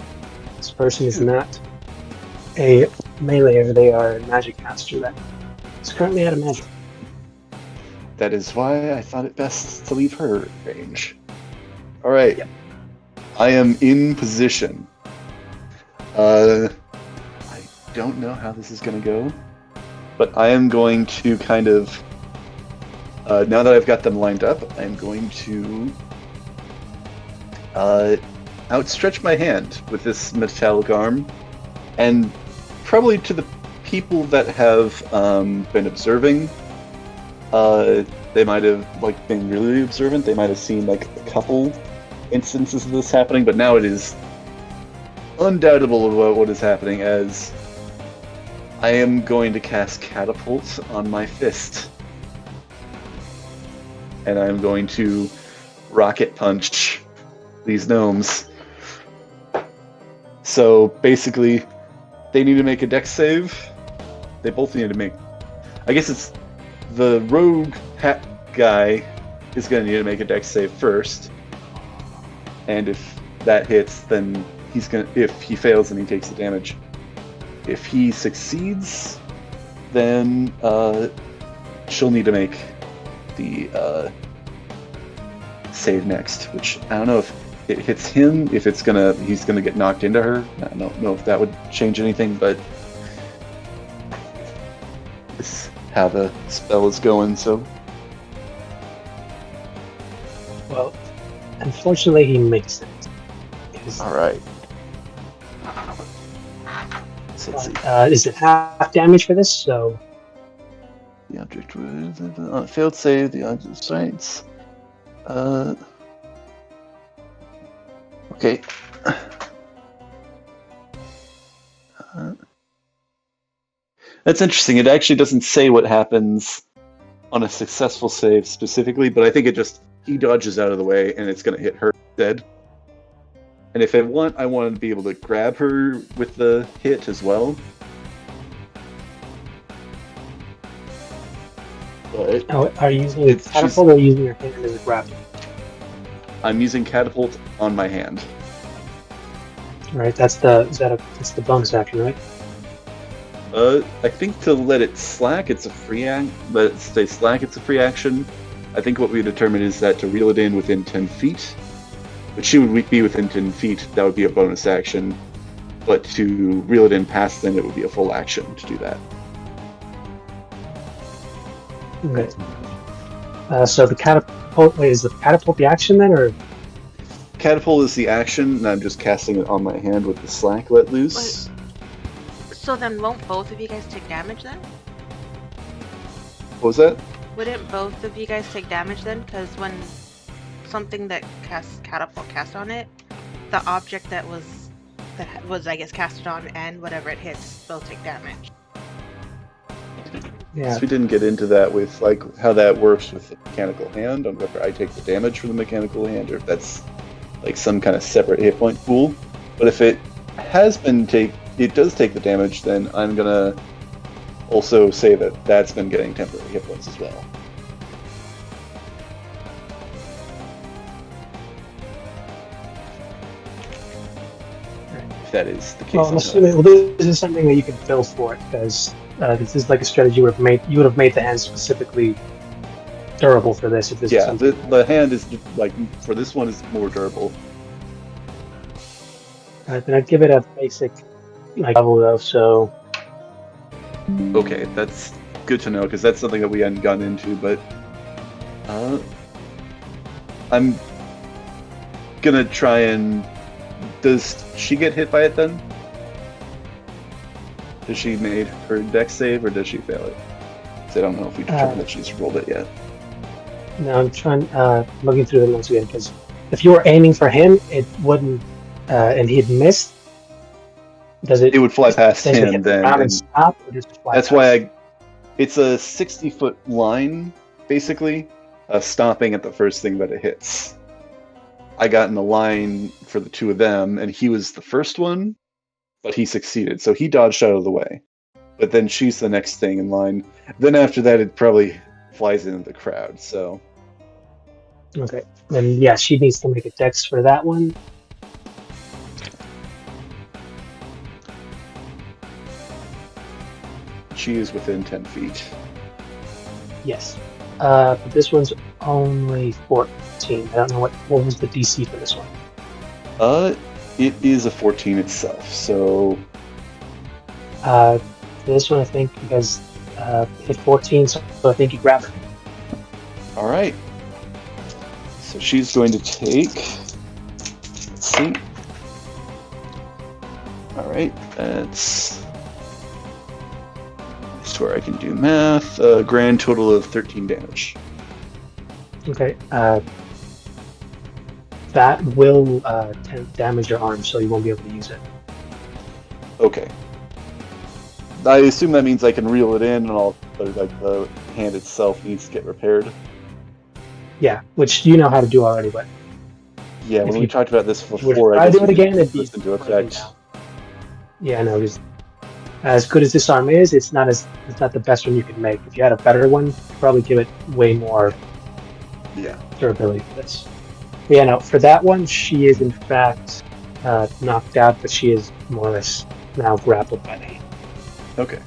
This person is not a meleeer, they are a magic caster that is currently out of magic. That is why I thought it best to leave her range. Alright. Yep. I am in position. I don't know how this is going to go, but I am going to kind of... now that I've got them lined up, I'm going to outstretch my hand with this metallic arm, and probably to the people that have been observing, they might have been really observant. They might have seen a couple instances of this happening, but now it is undoubtable about what is happening, as I am going to cast Catapult on my fist. And I'm going to rocket punch these gnomes. So basically, they need to make a dex save. They both need to make. I guess it's the rogue hat guy is going to need to make a dex save first, and if that hits, then he's gonna. If he fails, then he takes the damage. If he succeeds, then she'll need to make the save next. Which I don't know if it hits him. If he's gonna get knocked into her. I don't know if that would change anything, but this is how the spell is going. So, Well, unfortunately, he makes it. 'Cause, all right. So let's see. is it half damage for this? So The object was failed save. The object strengths. Okay. That's interesting. It actually doesn't say what happens on a successful save specifically, but I think he dodges out of the way and it's going to hit her instead. And if I want to be able to grab her with the hit as well. But are you using a catapult or are you using your hand as a grapple? I'm using catapult on my hand. Right, that's the bonus action, right? I think to let it slack, it's a free action. Let it stay slack, it's a free action. I think what we determined is that to reel it in within 10 feet, but she would be within 10 feet, that would be a bonus action. But to reel it in past then, it would be a full action to do that. Okay. So the catapult, is the catapult the action then, or? Catapult is the action, and I'm just casting it on my hand with the slack let loose. So then won't both of you guys take damage then? What was that? Wouldn't both of you guys take damage then? Because when something that casts catapult cast on it, the object that was I guess casted on and whatever it hits will take damage. Yeah. So we didn't get into that with like how that works with the mechanical hand, on whether I take the damage from the mechanical hand or if that's like some kind of separate hit point pool. But if it does take the damage, then I'm gonna also say that that's been getting temporary hit points as well. If that is the case. Well, I'm assuming this is something that you can fill for it, because this is like a strategy you would have made the hand specifically durable for this. If this is something. The hand is like for this one is more durable. Then I'd give it a basic level though. So Okay, that's good to know because that's something that we hadn't gotten into. But I'm gonna try and. Does she get hit by it then? Does she made her dex save or does she fail it? Because I don't know if we determined that she's rolled it yet. No, I'm trying looking through the notes again, because if you were aiming for him, it wouldn't, and he'd missed. Does it? It would fly past him then. And stop, or just fly that's past? why it's a 60-foot line, basically, stopping at the first thing that it hits. I got in the line for the two of them, and he was the first one, but he succeeded, so he dodged out of the way. But then she's the next thing in line. Then after that, it probably flies into the crowd, so... Okay, then yeah, she needs to make a dex for that one. She is within 10 feet. Yes. But this one's only 14. I don't know what was the DC for this one. It is a 14 itself, so... For this one, I think, because hit 14, so I think you grab her. Alright. So she's going to take... Let's see. Alright, that's where I can do math. A grand total of 13 damage. Okay. That will damage your arm, so you won't be able to use it. Okay. I assume that means I can reel it in and all, but like the hand itself needs to get repaired. Yeah, which you know how to do already, but yeah, when we talked about this before, I do it again. It'd be into effect. Yeah, I know. Just As good as this arm is, it's not the best one you could make. If you had a better one, you'd probably give it way more durability for this. But yeah, no, for that one, she is in fact knocked out, but she is more or less now grappled by the hand. Okay.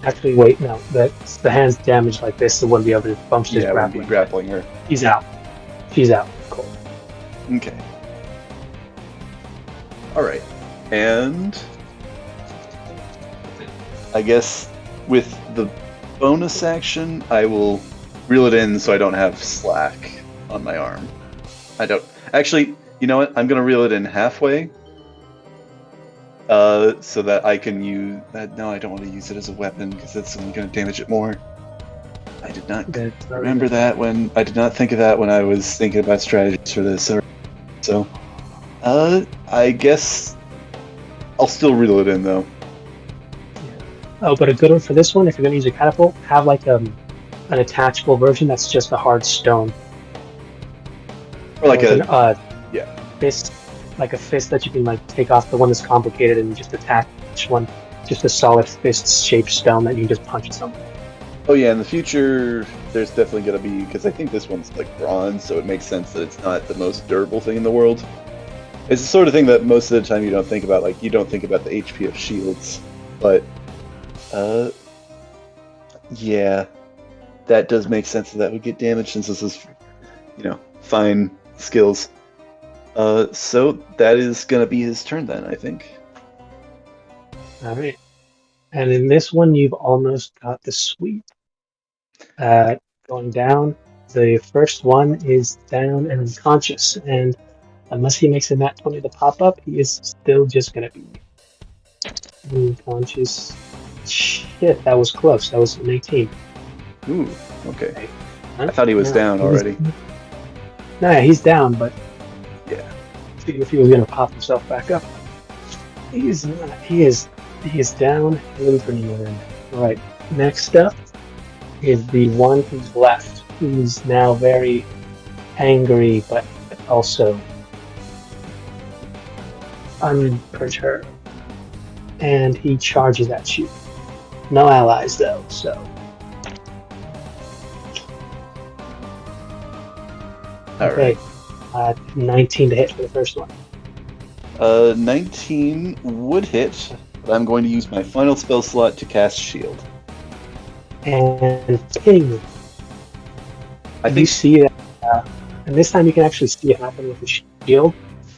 Actually, wait, no, the hand's damaged like this, so wouldn't be able to bump. Just Yeah, I wouldn't be grappling her. She's out. She's out. Cool. Okay. All right, and I guess with the bonus action, I will reel it in so I don't have slack on my arm. I don't actually. You know what? I'm gonna reel it in halfway, so that I can use. No, I don't want to use it as a weapon because that's only gonna damage it more. I did not remember that when I did not think of that when I was thinking about strategies for this. So, I guess I'll still reel it in though. Oh, but a good one for this one, if you're going to use a catapult, have like an attachable version that's just a hard stone. Or like fist, like a fist that you can like take off the one that's complicated and just attach one, just a solid fist-shaped stone that you can just punch at something. Oh yeah, in the future, there's definitely going to be, because I think this one's like bronze, so it makes sense that it's not the most durable thing in the world. It's the sort of thing that most of the time you don't think about, like you don't think about the HP of shields, but yeah, that does make sense that would get damaged since this is, fine skills. So that is going to be his turn then, I think. All right. And in this one, you've almost got the sweep. Going down, the first one is down and unconscious, and unless he makes a nat 20 to pop up, he is still just going to be unconscious. Shit, that was close. That was an 18. Ooh, okay. Huh? I thought he was down already. Nah, he's down, but yeah. If he was going to pop himself back up, he's not. He is down and pretty good. All right, next up is the one who's left, who's now very angry, but also unperturbed. And he charges at you. No allies, though, so. Okay. Right. 19 to hit for the first one. 19 would hit, but I'm going to use my final spell slot to cast Shield. And ping. You see that, and this time you can actually see it happen with the shield.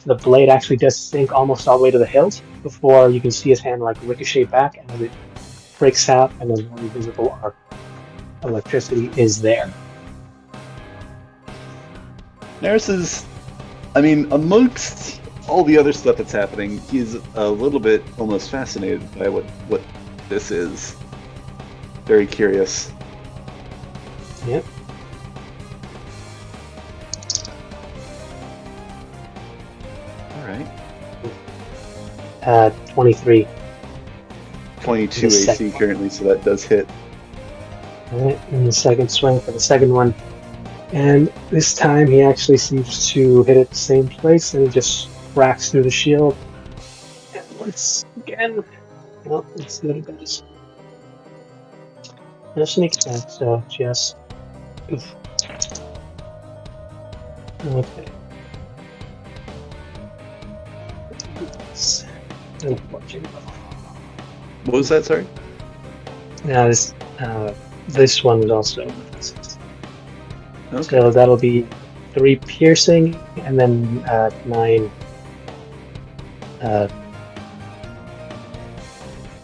The blade actually does sink almost all the way to the hilt before you can see his hand like ricochet back, and as it breaks out, and there's one visible arc of electricity is there. Neris is, amongst all the other stuff that's happening, he's a little bit almost fascinated by what this is. Very curious. Yep. All right. 23. 22 AC currently, so that does hit. Alright, and the second swing for the second one. And this time he actually seems to hit it the same place, and it just cracks through the shield. And once again, well, let's see what it does. No sneak attack, so just. Oof. Okay. What was that, sorry? Now this one was also. Okay. So that'll be 3 piercing and then 9.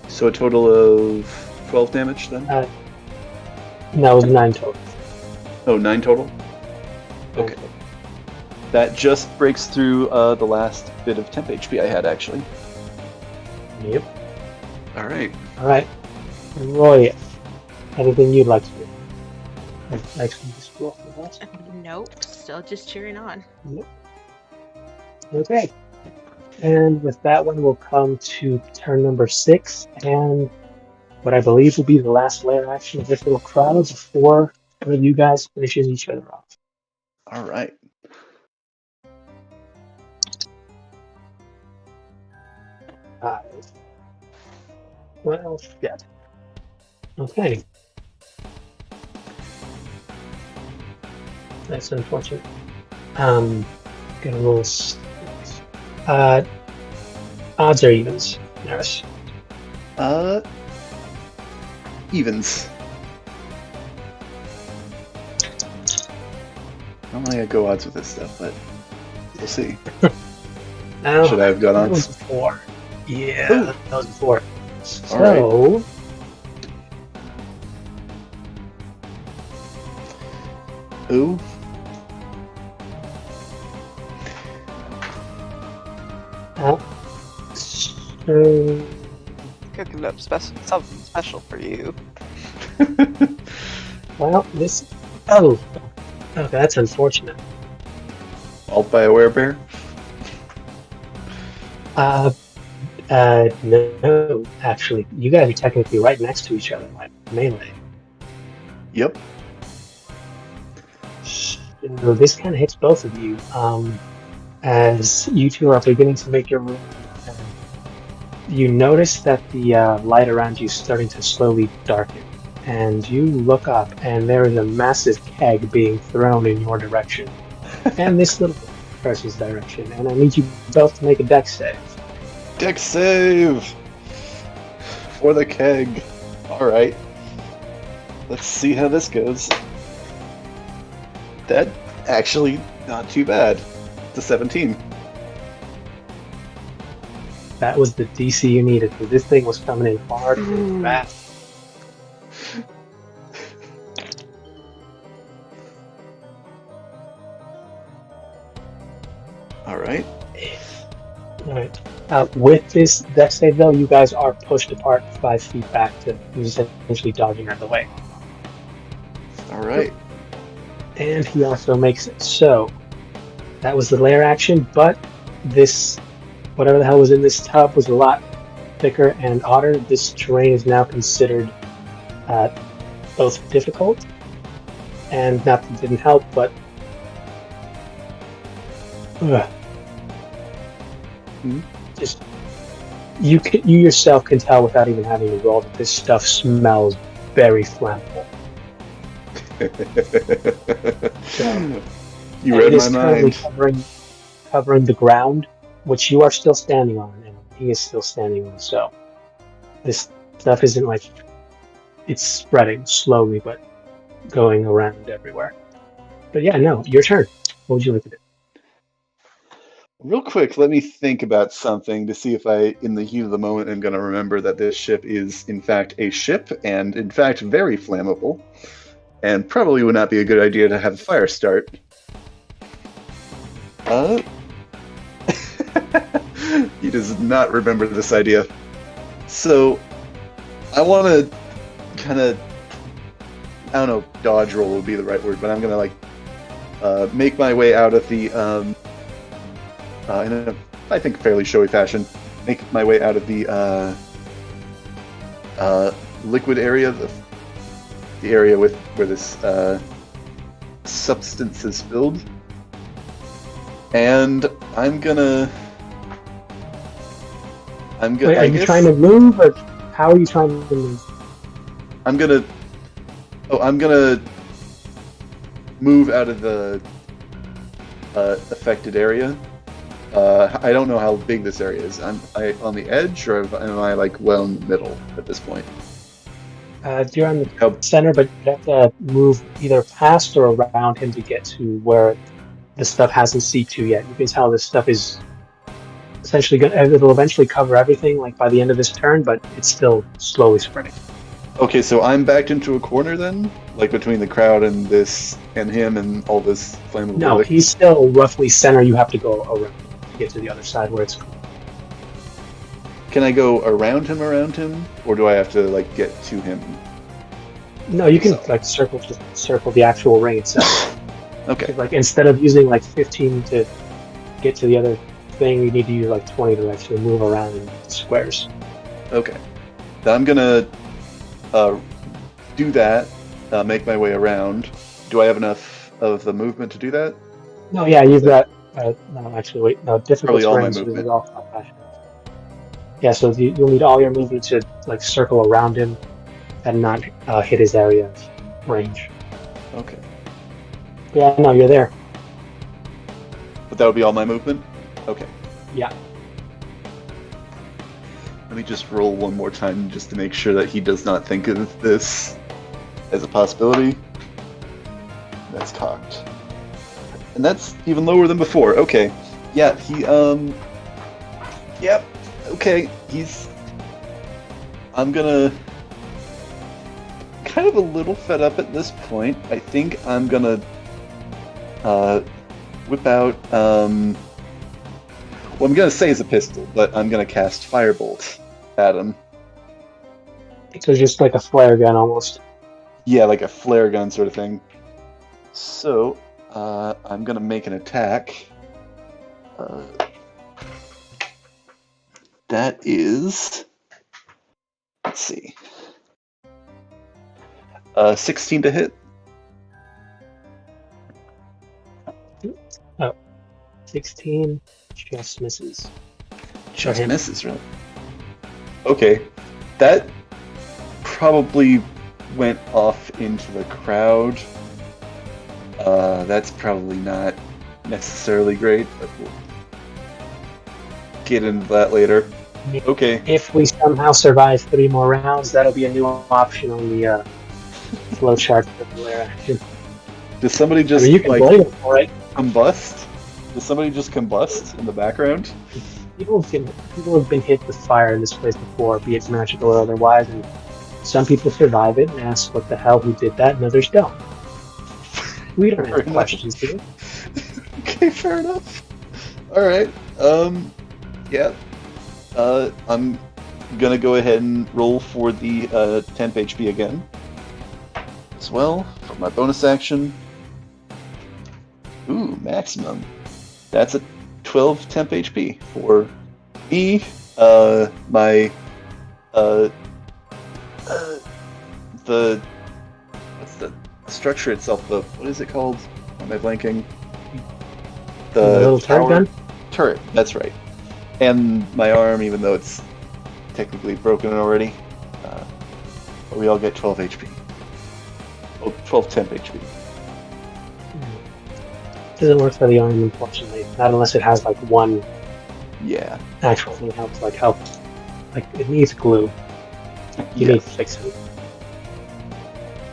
So a total of 12 damage then? No, it was 9 total. Oh, 9 total? Okay. That just breaks through the last bit of temp HP I had, actually. Yep. Alright. Alright. Roy, anything you'd like to do? Actually, just roll for that. Nope, still just cheering on. Yep. Okay. And with that one, we'll come to turn number 6, and what I believe will be the last layer action of this little crowd before one of you guys finishes each other off. All right. Well, shit. Okay. That's unfortunate. Gonna roll six. Odds or evens, Nurse? Evens. Normally I go odds with this stuff, but we'll see. Oh, Should I have gone that odds? was a 4. Yeah, Ooh. that was a 4. So, Alright. Ooh. so Cooking up something special for you. well, this. Oh, okay, that's unfortunate. Alt by a werebear? No, actually, you guys are technically right next to each other, like melee. Yep. So this kind of hits both of you. As you two are beginning to make your move, you notice that the light around you is starting to slowly darken, and you look up, and there is a massive keg being thrown in your direction, and this little person's direction, and I need you both to make a dex save. Dex save! For the keg. Alright. Let's see how this goes. That actually not too bad. It's a 17. That was the DC you needed, because this thing was coming in hard and fast. Alright. Alright. With this dex save, though, you guys are pushed apart 5 feet back to essentially dodging out of the way. Alright. And he also makes it. So, that was the lair action, but this, whatever the hell was in this tub, was a lot thicker and odder. This terrain is now considered both difficult, and not that it didn't help, but just you yourself can tell without even having to roll that this stuff smells very flammable. So, You and read it is my currently mind. covering the ground, which you are still standing on, and he is still standing on. So this stuff isn't like it's spreading slowly, but going around everywhere. But yeah, no, your turn. What would you like to do? Real quick, let me think about something to see if I, in the heat of the moment, am going to remember that this ship is, in fact, a ship, and, in fact, very flammable. And probably would not be a good idea to have a fire start. He does not remember this idea. So, I want to kind of, I don't know, dodge roll would be the right word, but I'm going to, make my way out of the, in a, I think, fairly showy fashion, make my way out of the liquid area, the area where this substance is spilled, and I'm gonna. Wait, are you trying to move, or how are you trying to move? I'm gonna move out of the affected area. I don't know how big this area is. Am I on the edge, or am I like well in the middle at this point? You're on the center, but you have to move either past or around him to get to where the stuff hasn't seeped to yet. You can tell this stuff is essentially it'll eventually cover everything, like by the end of this turn, but it's still slowly spreading. Okay, so I'm backed into a corner then, like between the crowd and him and all this flammable. No, he's still roughly center. You have to go around to get to the other side where it's cool. Can I go around him, or do I have to like get to him? No, you can like circle the actual ring itself. Okay. Like instead of using like 15 to get to the other thing, you need to use like 20 to actually move around in squares. Okay. Then I'm gonna do that. Make my way around. Do I have enough of the movement to do that? No, yeah, you've got. No, actually, wait. No, difficult Probably all my terrain, so movement. this is all. Yeah, so you'll need all your movement to like circle around him and not hit his area of range. Okay. Yeah, no, you're there. But that would be all my movement? Okay. Yeah. Let me just roll one more time just to make sure that he does not think of this as a possibility. That's cocked. And that's even lower than before. Okay. Yeah, Yep. Okay, I'm gonna... kind of a little fed up at this point. I think I'm gonna whip out what I'm gonna say is a pistol, but I'm gonna cast Firebolt at him. So just like a flare gun almost. Yeah, like a flare gun sort of thing. So I'm gonna make an attack. That is, let's see, 16 to hit. 16 just misses. Just misses, really? Okay, that probably went off into the crowd. That's probably not necessarily great, but we'll get into that later. Okay. If we somehow survive 3 more rounds, that'll be a new option on the flowchart for the flare action. Does somebody just you can blame him for it. combust? Does somebody just combust in the background? People have been hit with fire in this place before, be it magical or otherwise, and some people survive it and ask what the hell who did that, and others don't. We don't have questions here. Okay, fair enough. Alright, yeah. I'm gonna go ahead and roll for the temp HP again. As well, for my bonus action. Ooh, maximum. That's a 12 temp HP for me. My what's the structure itself? What is it called? Am I blanking? The little turret gun? Turret, that's right. And my arm, even though it's technically broken already, but we all get 12 HP. Oh, 12 temp HP. Doesn't work for the arm, unfortunately. Not unless it has like one Yeah. actual thing help. Like it needs glue. You need to fix it.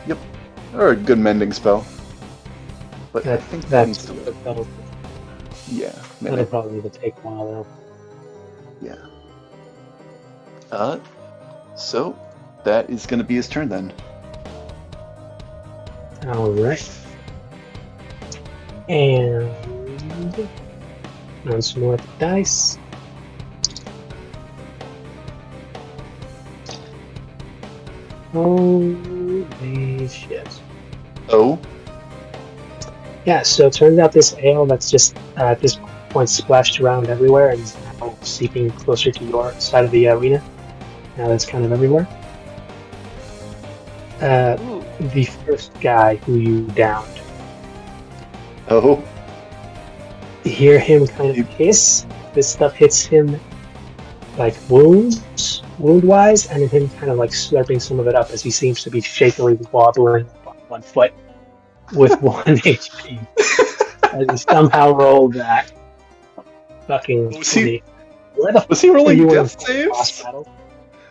Yep. Or a good mending spell. But I think that's that'll yeah. probably take a while though. Yeah. So that is going to be his turn then. All right. And once more at the dice. Holy shit. Oh. Yeah, so it turns out this ale that's just at this point splashed around everywhere and is now seeping closer to your side of the arena. Now that's kind of everywhere. The first guy who you downed. Oh. You hear him kind of hiss. This stuff hits him like wound-wise, and him kind of like slurping some of it up as he seems to be shakily wobbling on one foot with 1 HP. As he somehow rolled that fucking... Was he rolling death saves?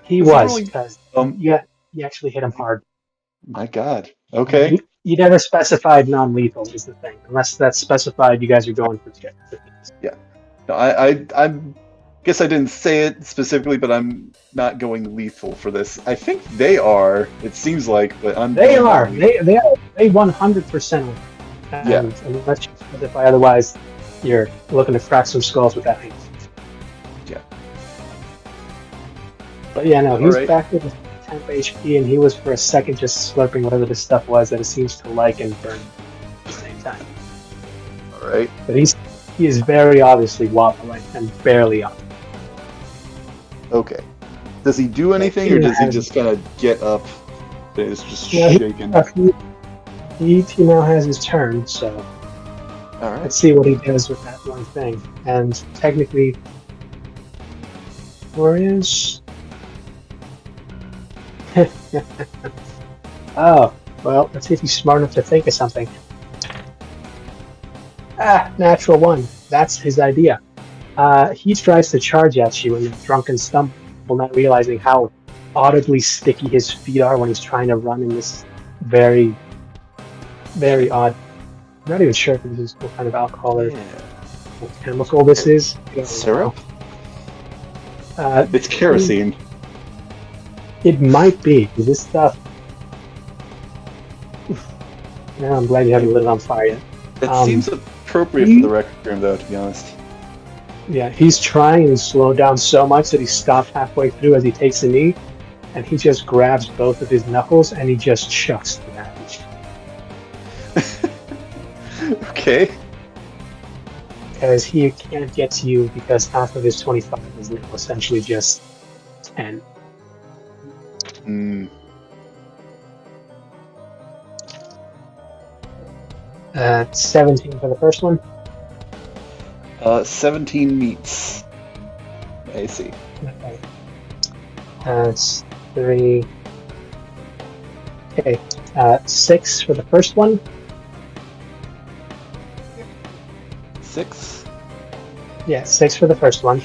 He was, because you actually hit him hard. My god. Okay. You never specified non-lethal is the thing. Unless that's specified, you guys are going for it. Yeah. No, I guess I didn't say it specifically, but I'm not going lethal for this. I think they are. It seems like, but I'm. They are. They 100%. Yeah. Unless you specify otherwise, you're looking to crack some skulls with that thing. Yeah. But yeah, no, he's Alright. back with 10 HP, and he was for a second just slurping whatever this stuff was that it seems to like and burn at the same time. All right. But he is very obviously wobbling and barely up. Okay. Does he do anything, or does he just kind of get up and is just shaking? He now has his turn, so All right. let's see what he does with that one thing. And technically, Warriors, Oh, well, let's see if he's smart enough to think of something. Natural one. That's his idea. He tries to charge at you in a drunken stumble, not realizing how audibly sticky his feet are when he's trying to run in this very, very odd. I'm not even sure if this is what kind of alcohol or what chemical this is. I don't Syrup? know. It's kerosene. It might be. This stuff. Yeah, I'm glad you haven't lit it on fire yet. That seems appropriate for the rec room, though, to be honest. Yeah, he's trying to slow down so much that he stopped halfway through as he takes a knee, and he just grabs both of his knuckles and he just chucks them at you. Okay. Because he can't get to you because half of his 25 is now essentially just 10. Hmm. 17 for the first one. 17 meets. I see. Okay. That's 3. Okay. 6 for the first one. 6? Yeah, 6 for the first one.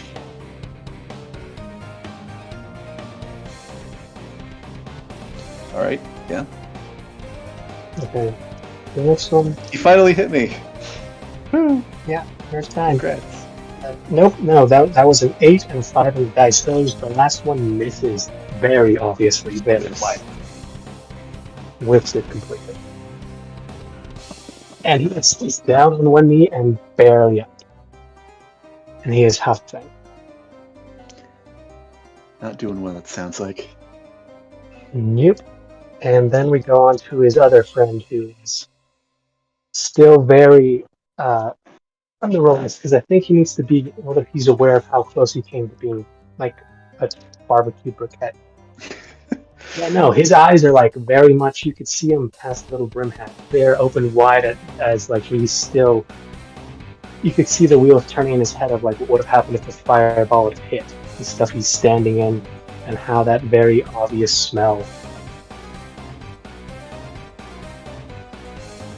Alright, yeah. Okay. The next one. You finally hit me! Woo! Yeah, first time. Congrats. Nope, no, that was an 8 and 5 on the dice. The last one misses very obviously, very wide. Whips it completely. And he's down on one knee and barely up. And he is huffing. Not doing well, it sounds like. Nope. And then we go on to his other friend who is still very on the roll because I think he needs to be, whether he's aware of how close he came to being like a barbecue briquette. Yeah, no, his eyes are like very much, you could see him past the little brim hat. They're open wide as like he's still, you could see the wheels turning in his head of like what would have happened if the fireball had hit, the stuff he's standing in, and how that very obvious smell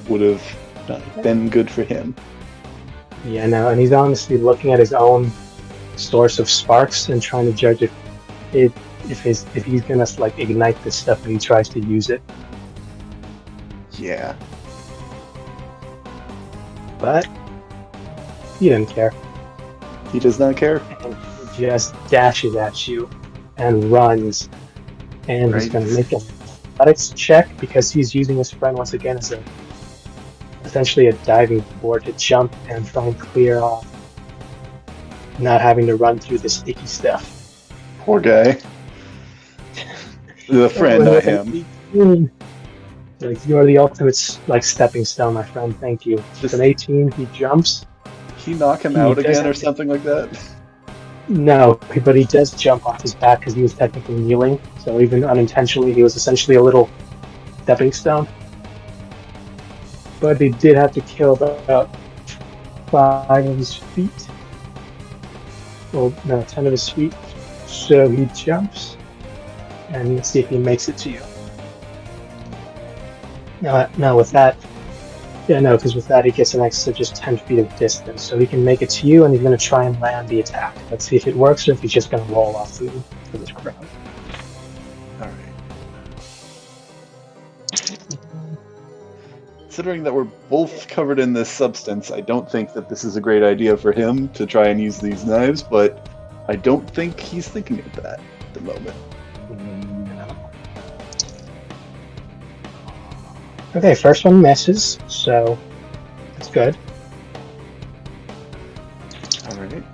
Would have not been good for him. Yeah, no, and he's honestly looking at his own source of sparks and trying to judge if he's gonna like ignite this stuff when he tries to use it. Yeah. But he didn't care. He does not care. And he just dashes at you and runs. And he's Right. gonna make an athletics check because he's using his friend once again as essentially a diving board to jump and try and clear off, not having to run through the sticky stuff. Poor guy. The friend, not him. Like, you are the ultimate like stepping stone, my friend. Thank you. With an 18, he jumps. He knock him out again or something like that? No, but he does jump off his back because he was technically kneeling. So even unintentionally, he was essentially a little stepping stone. But he did have to kill about 5 of his feet. Well, no, 10 of his feet. So he jumps, and let's see if he makes it to you. No, with that, yeah, no, because with that he gets an extra just 10 feet of distance, so he can make it to you, and he's going to try and land the attack. Let's see if it works, or if he's just going to roll off through this crowd. Alright. Considering that we're both covered in this substance, I don't think that this is a great idea for him to try and use these knives, but I don't think he's thinking of that at the moment. No. Okay, first one misses, so that's good. Alright.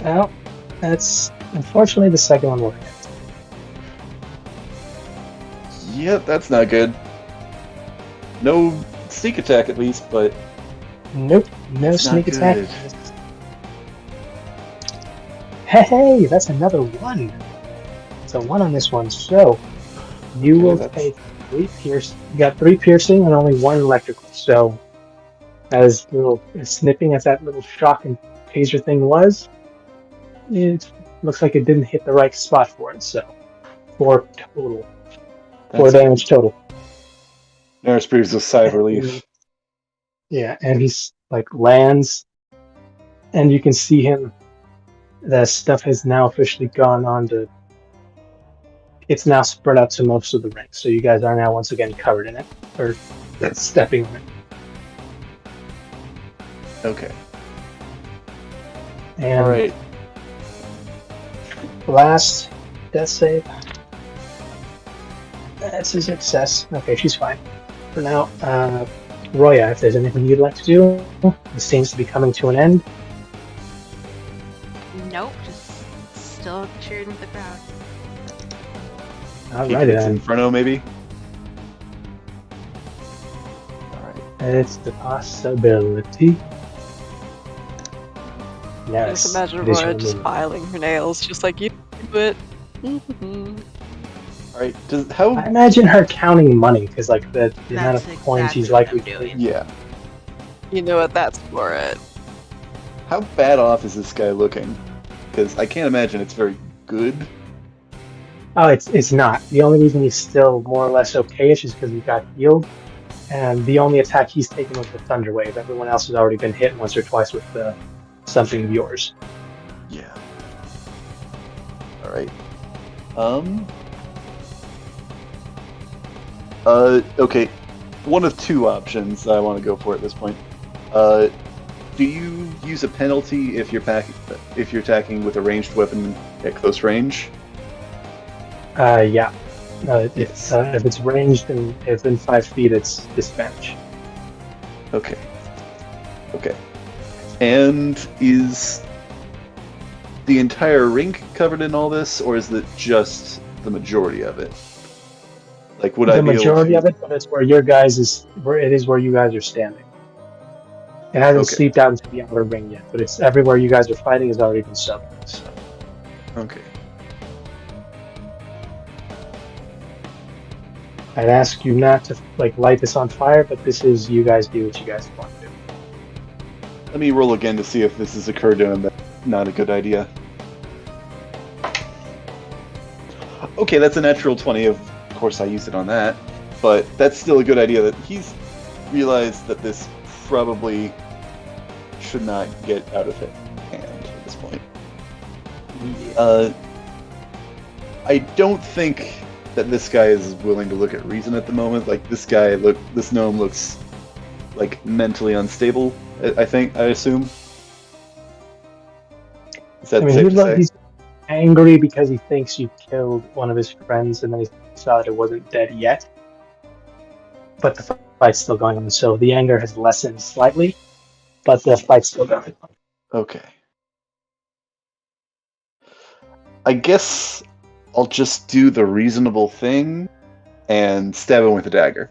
Well, that's unfortunately the second one worked. Yep, that's not good. No sneak attack at least, but Nope, no It's not sneak attack. good. Hey, that's another 1. It's a 1 on this one, so you will that's- take 3 piercing. You got 3 piercing and only 1 electrical. So, as snipping as that little shock and taser thing was, It looks like it didn't hit the right spot for it, so 4 total. 4 That's damage total. Neris breathes a sigh of relief. Yeah, and he's like lands, and you can see him. The stuff has now officially gone on to. It's now spread out to most of the ring, so you guys are now once again covered in it, or stepping on it. Okay. And All right. last death save. That's a success. Okay, she's fine for now. Roya, if there's anything you'd like to do, this seems to be coming to an end. Nope, just still cheering with the crowd. All Keep right it then. Inferno, maybe? Alright. It's the possibility. I Yes. just imagine it is Roya your just move. filing her nails, just like you do it. Alright, I how... imagine her counting money because, like, the amount That's of coins she's exactly likely what I'm to doing. Yeah. You know what? That's for it. How bad off is this guy looking? Because I can't imagine it's very good. Oh, it's not. The only reason he's still more or less okay-ish is because he got healed, and the only attack he's taken was the Thunder Wave. Everyone else has already been hit once or twice with something of yours. Yeah. Alright. Okay. One of two options I want to go for at this point. Do you use a penalty if you're attacking with a ranged weapon at close range? Yeah. If it's ranged and within 5 feet, it's disadvantage. Okay. Okay. And is the entire rink covered in all this, or is it just the majority of it? Like, would I The be majority able to... of it, but it's where your guys is where it is where you guys are standing. It hasn't Okay. seeped out into the outer ring yet, but it's everywhere you guys are fighting has already been soaked. So. Okay. I'd ask you not to light this on fire, but this is you guys do what you guys want to do. Let me roll again to see if this has occurred to him that's not a good idea. Okay, that's a natural 20. Of course, I used it on that. But that's still a good idea that he's realized that this probably should not get out of hand at this point. I don't think that this guy is willing to look at reason at the moment. Like, this gnome looks like mentally unstable, I assume. Is that safe to say? He's angry because he thinks you killed one of his friends, and then he saw that it wasn't dead yet. But the fight's still going on, so the anger has lessened slightly, but the fight's still going on. Okay. I guess I'll just do the reasonable thing and stab him with a dagger.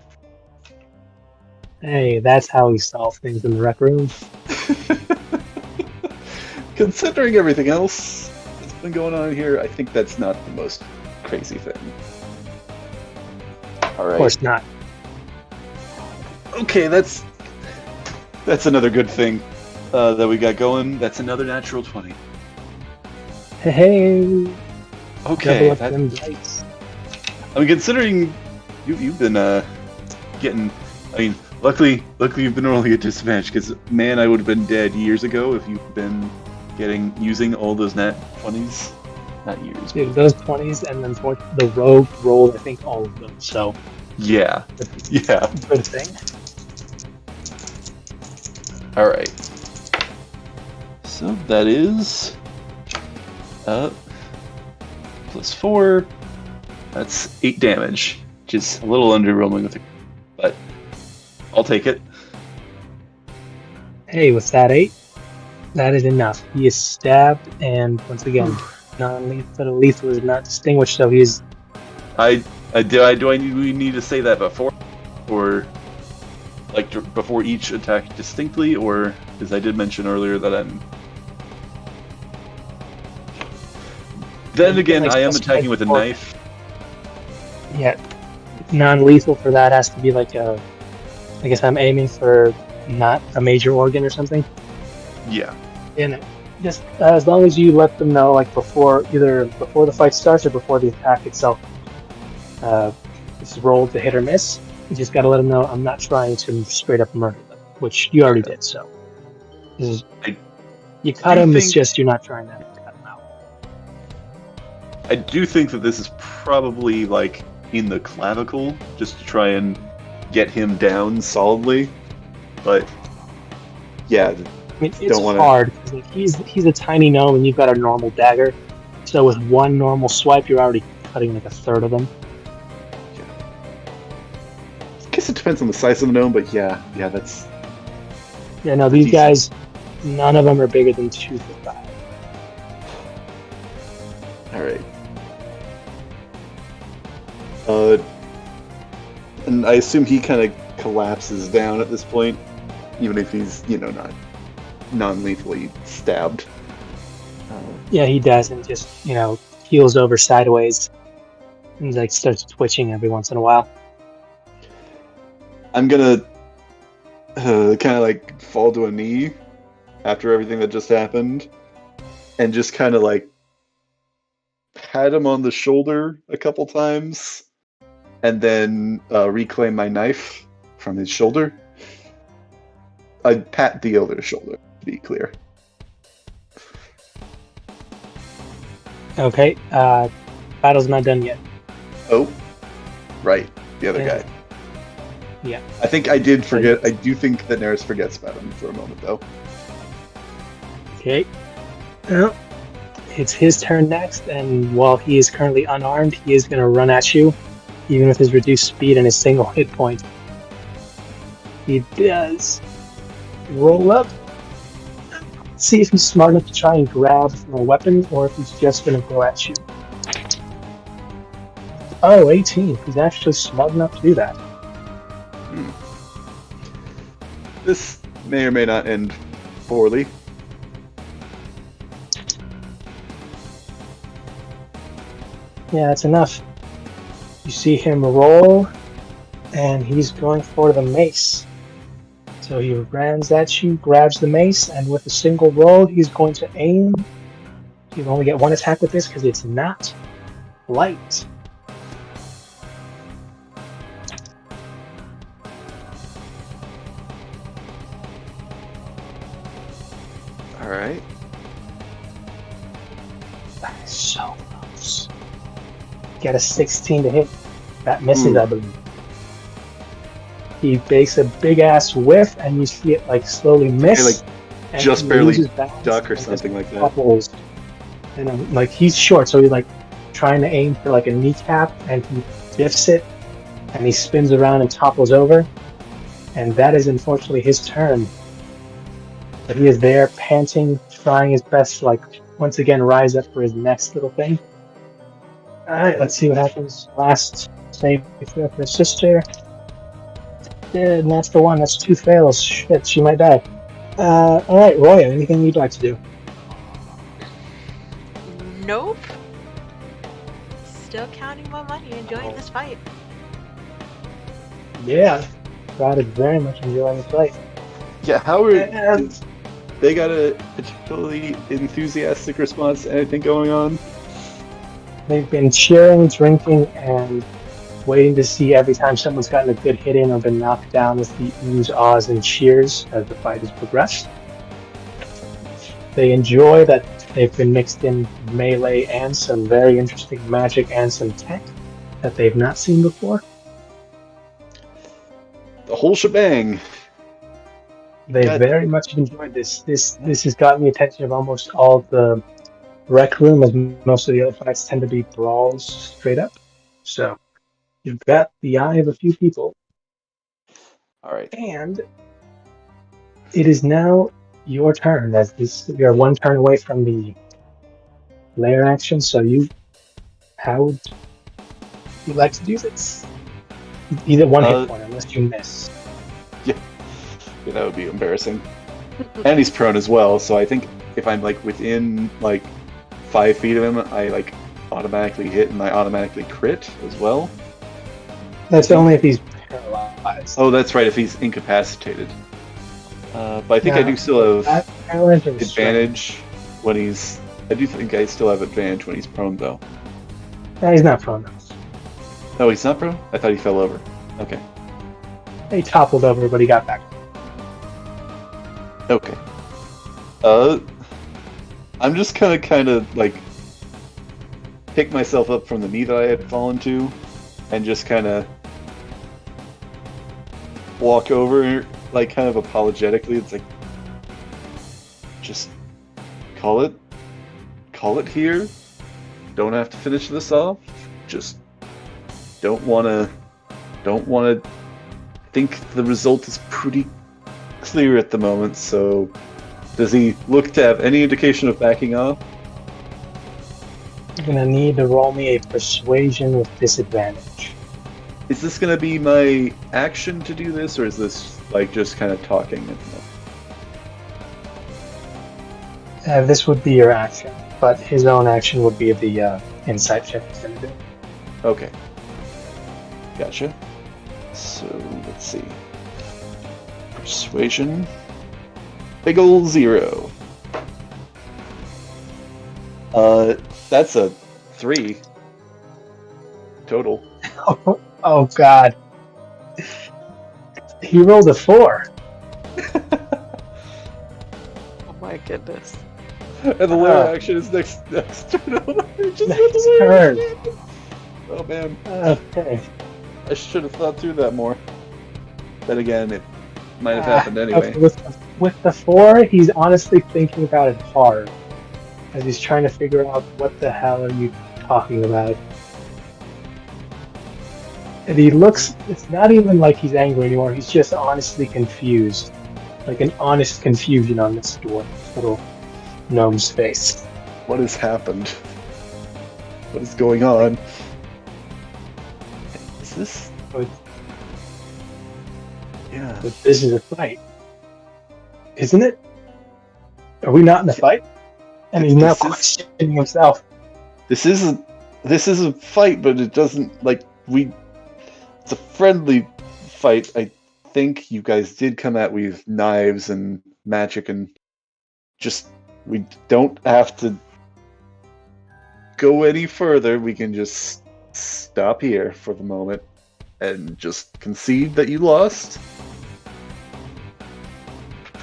Hey, that's how we solve things in the rec room. Considering everything else that's been going on here, I think that's not the most crazy thing. Alright. Of course not. Okay, that's another good thing that we got going. That's another natural 20. Hey, Okay, double up them dice. I mean, considering you've been getting, I mean, luckily you've been rolling a disadvantage, because man, I would have been dead years ago if you've been using all those nat 20s. Not years. Dude, those 20s, and then the rogue rolled, I think, all of them. So Yeah. Yeah. good thing. All right. So that is +4. That's 8 damage, which is a little underwhelming with it, but I'll take it. Hey, with that 8, that is enough. He is stabbed, and once again, non-lethal, lethal is not distinguished, so he's. Do we need to say that before, or like before each attack distinctly, or because I did mention earlier that I'm. Then again, I am attacking with a knife. Yeah, non-lethal for that has to be like a. I guess I'm aiming for not a major organ or something. Yeah. In Just as long as you let them know, like either before the fight starts or before the attack itself, it's rolled to hit or miss. You just gotta let them know I'm not trying to straight up murder them, which you already did. So you cut them. It's just you're not trying to cut them out. I do think that this is probably like in the clavicle, just to try and get him down solidly. But yeah, I mean, it's hard because like, he's a tiny gnome and you've got a normal dagger. So with one normal swipe, you're already cutting like a third of them. I guess it depends on the size of the gnome, but yeah, that's... Yeah, no, these guys, none of them are bigger than 2 foot 5. Alright. And I assume he kind of collapses down at this point, even if he's, not non-lethally stabbed. Yeah, he does, and just, heels over sideways and like starts twitching every once in a while. I'm gonna kind of like fall to a knee after everything that just happened and just kind of like pat him on the shoulder a couple times and then reclaim my knife from his shoulder. I'd pat the other shoulder, to be clear. Okay, battle's not done yet. Oh, right, the other guy. Yeah. I think I did forget. I do think that Neris forgets about him for a moment, though. Okay. Well, it's his turn next, and while he is currently unarmed, he is going to run at you, even with his reduced speed and his single hit point. He does roll up. See if he's smart enough to try and grab a weapon, or if he's just going to go at you. Oh, 18. He's actually smart enough to do that. This may or may not end poorly. Yeah, that's enough. You see him roll, and he's going for the mace. So he runs at you, grabs the mace, and with a single roll, he's going to aim. You can only get one attack with this because it's not light. Alright. That is so close. Get a 16 to hit. That misses, I believe. He makes a big ass whiff, and you see it like slowly miss. Like just barely duck or something like that. Couples. And like he's short, so he's like trying to aim for like a kneecap, and he diffs it, and he spins around and topples over. And that is unfortunately his turn. But he is there, panting, trying his best to, like, once again, rise up for his next little thing. Alright, let's see what happens. Last save for his sister. And that's the one. That's 2 fails. Shit, she might die. Alright, Roya, anything you'd like to do? Nope. Still counting my money, enjoying this fight. Yeah, God is very much enjoying the fight. Yeah, Howard... They got a particularly enthusiastic response to anything going on? They've been cheering, drinking, and waiting to see every time someone's gotten a good hit in or been knocked down with the oohs, ahs, and cheers as the fight has progressed. They enjoy that they've been mixed in melee and some very interesting magic and some tech that they've not seen before. The whole shebang. They very much enjoyed this. This has gotten the attention of almost all the rec room, as most of the other fights tend to be brawls straight up. So you've got the eye of a few people. All right. And it is now your turn, as you're 1 turn away from the lair action. So how would you like to do this? Either 1 hit point, unless you miss. Yeah, that would be embarrassing. And he's prone as well, so I think if I'm like within like 5 feet of him, I like automatically hit and I automatically crit as well. That's only if he's paralyzed. Oh, that's right, if he's incapacitated. But I think I do still have advantage when he's. I do think I still have advantage when he's prone, though. He's not prone now. Oh, he's not prone? I thought he fell over. Okay. He toppled over, but he got back. Okay. I'm just gonna kind of like pick myself up from the knee that I had fallen to, and just kind of walk over, like kind of apologetically. It's like, just call it here. Don't have to finish this off. Just don't wanna think the result is pretty clear at the moment. So, does he look to have any indication of backing off? You're gonna need to roll me a persuasion with disadvantage. Is this gonna be my action to do this, or is this like just kind of talking at the moment? This would be your action, but his own action would be the insight check he's gonna do. Okay. Gotcha. So, let's see. Persuasion. Big ol' 0. That's a 3 total. Oh God. He rolled a 4. Oh my goodness. And the layer action is next turn. Next turn. Oh man. Okay. I should have thought through that more. Then again, it might have happened anyway. Okay, with the 4, he's honestly thinking about it hard. As he's trying to figure out what the hell are you talking about. And he looks, it's not even like he's angry anymore, he's just honestly confused. Like an honest confusion on this little gnome's face. What has happened? What is going on? Is this? Yeah. But this is a fight. Isn't it? Are we not in a fight? And he's now questioning himself. This is a fight, but it doesn't it's a friendly fight. I think you guys did come at me with knives and magic, and just we don't have to go any further. We can just stop here for the moment and just concede that you lost.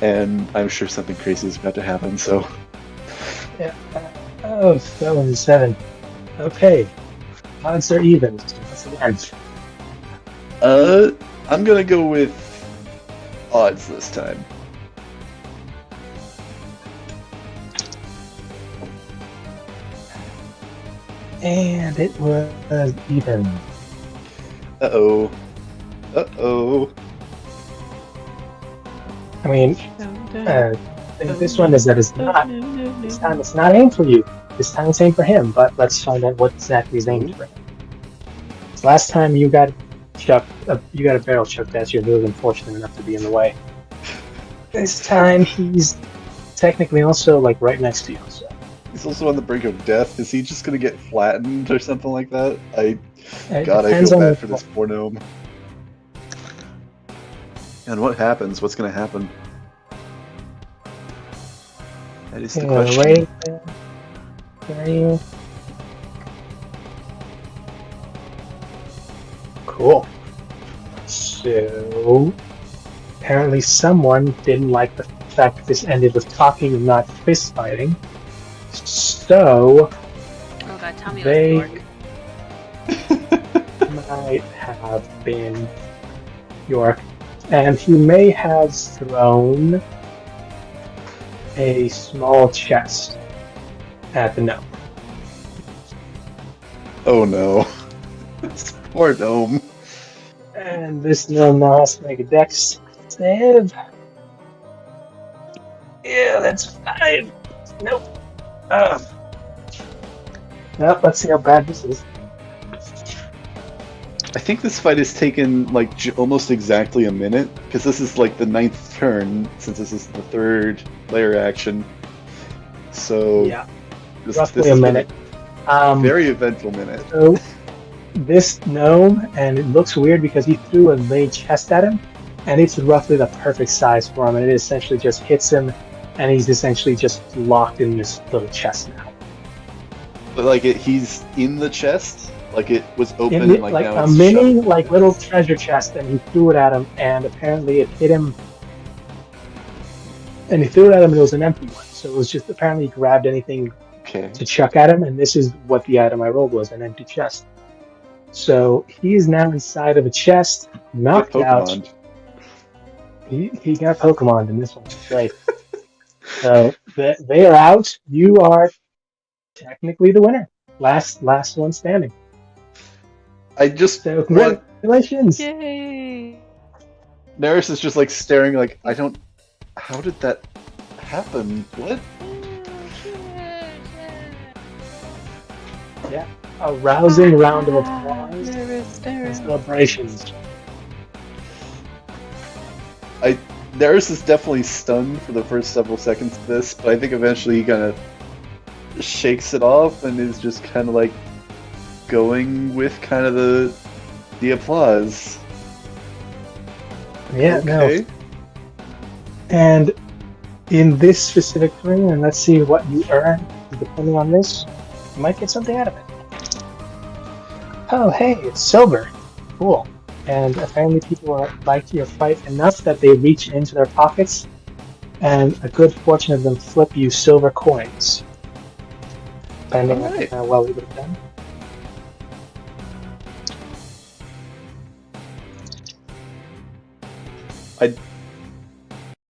And I'm sure something crazy is about to happen, so. Yeah. Oh, that was a 7. Okay. Odds are even. Once again. I'm gonna go with odds this time. And it was even. Uh-oh. I mean, this one is that it's not. This time it's not aimed for you. This time it's aimed for him, but let's find out what exactly is aimed for him. So last time you got a barrel chucked at you, and he wasn't fortunate enough to be in the way. This time he's technically also like right next to you. So. He's also on the brink of death. Is he just gonna get flattened or something like that? I feel bad for this poor gnome. And what happens? What's gonna happen? That is the question. Wait there. You. Cool. So apparently someone didn't like the fact that this ended with talking and not fist fighting. So Oh God, tell me they it might have been York, and he may have thrown a small chest at the gnome. Oh no. This poor gnome. And this gnome now has to make a dex save. Yeah, that's 5. Nope. Nope, let's see how bad this is. I think this fight has taken almost exactly a minute, because this is like the 9th turn, since this is the 3rd layer action. So yeah, this roughly a minute. Very eventful minute. So this gnome, and it looks weird because he threw a laid chest at him, and it's roughly the perfect size for him, and it essentially just hits him and he's essentially just locked in this little chest now. But like he's in the chest, like it was open, In and like now a it's mini, shut. like little treasure chest, and he threw it at him, and apparently it hit him. And he threw it at him, and it was an empty one. So it was just apparently he grabbed anything Okay. to chuck at him, and this is what the item I rolled was, an empty chest. So he is now inside of a chest, knocked out. Pokemon. He got Pokemon in this one. That's right. So they are out. You are technically the winner. Last one standing. I just So want congratulations. Yay! Neris is just like staring, like I don't. How did that happen? What? Yeah. A rousing round of applause and celebrations. Neris is definitely stunned for the first several seconds of this, but I think eventually he kind of shakes it off and is just kind of like going with kind of the applause. Yeah, Okay. no. And in this specific ring, and let's see what you earn, depending on this, you might get something out of it. Oh, hey, it's silver. Cool. And apparently people like your fight enough that they reach into their pockets, and a good portion of them flip you silver coins. Depending Alright. on how well you would have done.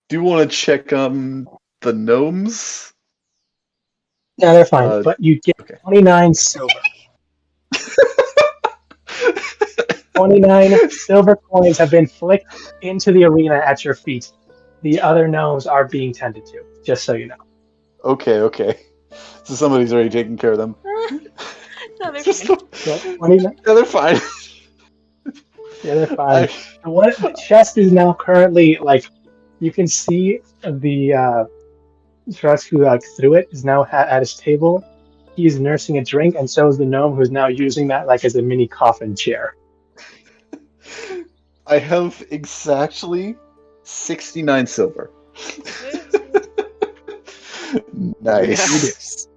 Do you want to check the gnomes? Yeah, they're fine, Uh, but you get okay. 29 silver. 29 silver coins have been flicked into the arena at your feet. The other gnomes are being tended to, just so you know. Okay. So somebody's already taking care of them. No, they're Just- fine. So 29, yeah, they're fine. yeah, they're fine. The chest is now currently, like, you can see the Shrek who threw it is now at his table. He's nursing a drink, and so is the gnome who's now using that like as a mini coffin chair. I have exactly 69 silver. Nice.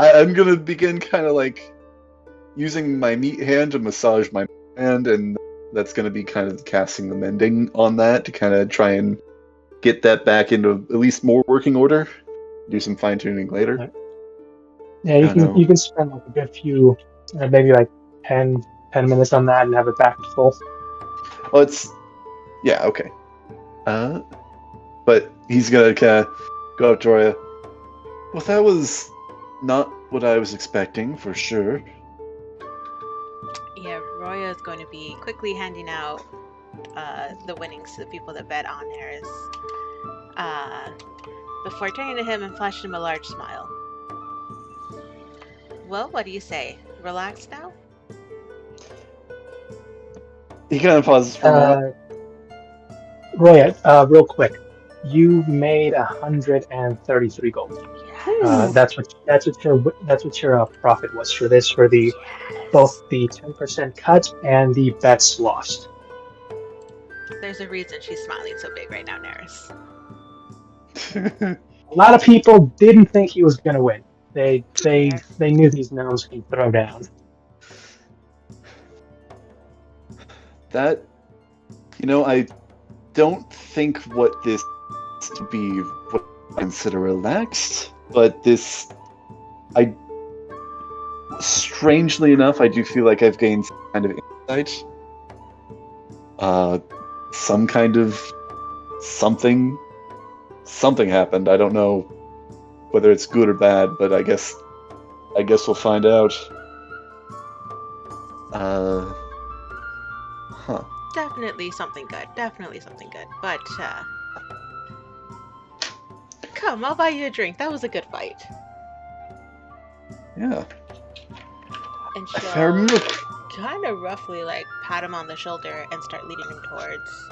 I'm gonna begin kind of like using my meat hand to massage my hand, and that's gonna be kind of casting the mending on that to kind of try and get that back into at least more working order. Do some fine tuning later. Yeah, you can spend like a good few, maybe like 10 minutes on that and have it back to full. Well, yeah, okay. But he's gonna kind of go up to Roya. Well, that was not what I was expecting, for sure. Yeah, Roya is going to be quickly handing out the winnings to the people that bet on theirs. Before turning to him and flashing him a large smile. Well, what do you say? Relaxed now? He kind of pauses for a moment. Roya, real quick, you made 133 gold. Yes. That's what your profit was for this, for the both the 10% cut and the bets lost. There's a reason she's smiling so big right now, Neris. A lot of people didn't think he was going to win. They knew these gnomes can throw down. That, I don't think what this to be what I consider relaxed, but strangely enough, I do feel like I've gained some kind of insight. Some kind of something happened. I don't know whether it's good or bad, but I guess we'll find out. Definitely something good. But, come, I'll buy you a drink. That was a good fight. Yeah. And If I remember, kind of roughly, like, pat him on the shoulder and start leading him towards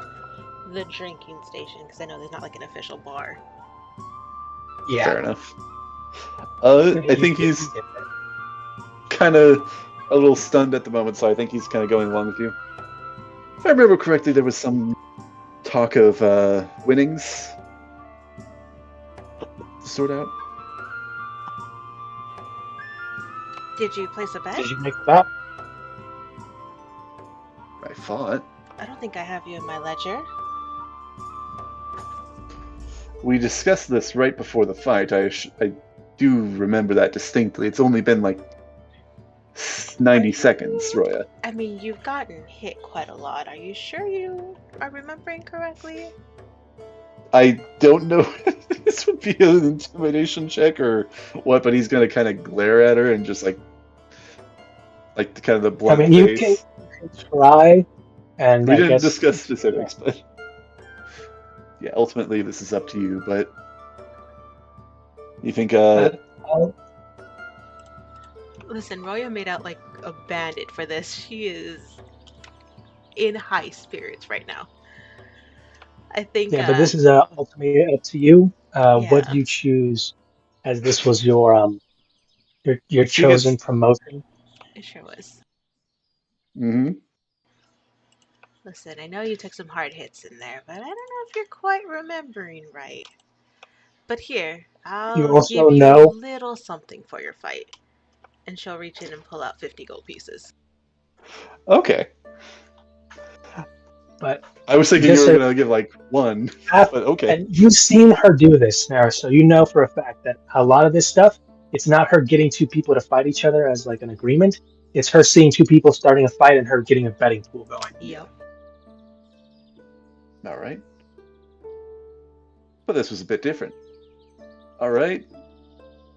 the drinking station, because I know there's not, like, an official bar. Yeah. fair enough. I think he's kind of a little stunned at the moment, so I think he's kind of going along with you. If I remember correctly, there was some talk of winnings to sort out. Did you place a bet? Did you make a bet? I thought. I don't think I have you in my ledger. We discussed this right before the fight. I do remember that distinctly. It's only been like 90 seconds, Roya. I mean, you've gotten hit quite a lot. Are you sure you are remembering correctly? I don't know if this would be an intimidation check or what, but he's gonna kind of glare at her and just like kind of the blunt you face. can try, and We I didn't guess discuss specifics, but yeah, ultimately this is up to you. But you think Listen, Roya made out like a bandit for this. She is in high spirits right now. I think. yeah, but this is ultimately up to you. What Yeah. you choose, as this was your chosen promotion. It sure was. Mm-hmm. Listen, I know you took some hard hits in there, but I don't know if you're quite remembering right. But here, You I'll also give you a know. little something for your fight. And she'll reach in and pull out 50 gold pieces. Okay. But I was thinking you were gonna give like one, but okay. And you've seen her do this now, so you know for a fact that a lot of this stuff, it's not her getting two people to fight each other as like an agreement. It's her seeing two people starting a fight and her getting a betting pool going. Yep. All right. But this was a bit different. All right.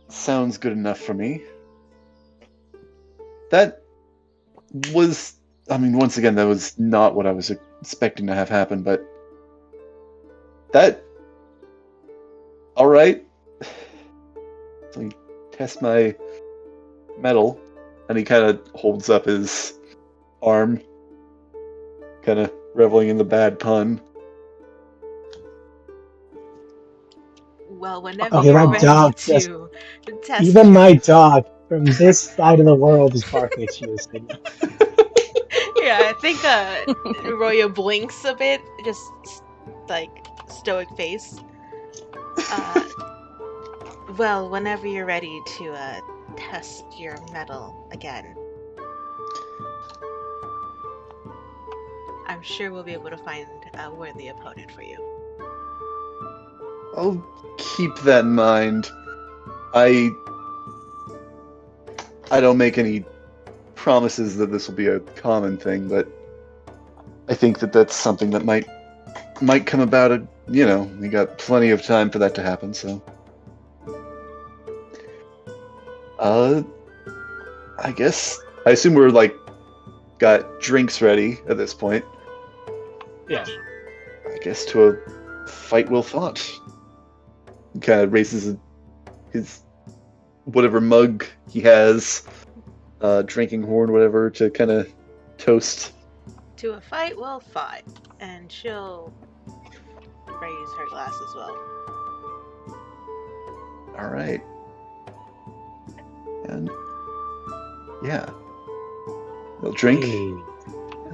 Sounds good enough for me. That was, I mean, once again, that was not what I was expecting to have happen, but that, all right. So he tests my metal, and he kind of holds up his arm, kind of reveling in the bad pun. Well, whenever Okay, you're my ready dog to test Even your- my dog from this side of the world is barking at you. Yeah, I think Roya blinks a bit, just like stoic face. Well, whenever you're ready to test your metal again, I'm sure we'll be able to find a worthy opponent for you. I'll keep that in mind. I don't make any promises that this will be a common thing, but I think that that's something that might come about. We got plenty of time for that to happen, so. I guess I assume we're got drinks ready at this point. Yeah. I guess to a fight well fought. He kind of raises his whatever mug he has, drinking horn, whatever, to kind of toast. To a fight well fought, and she'll raise her glass as well. All right. And yeah, they'll drink.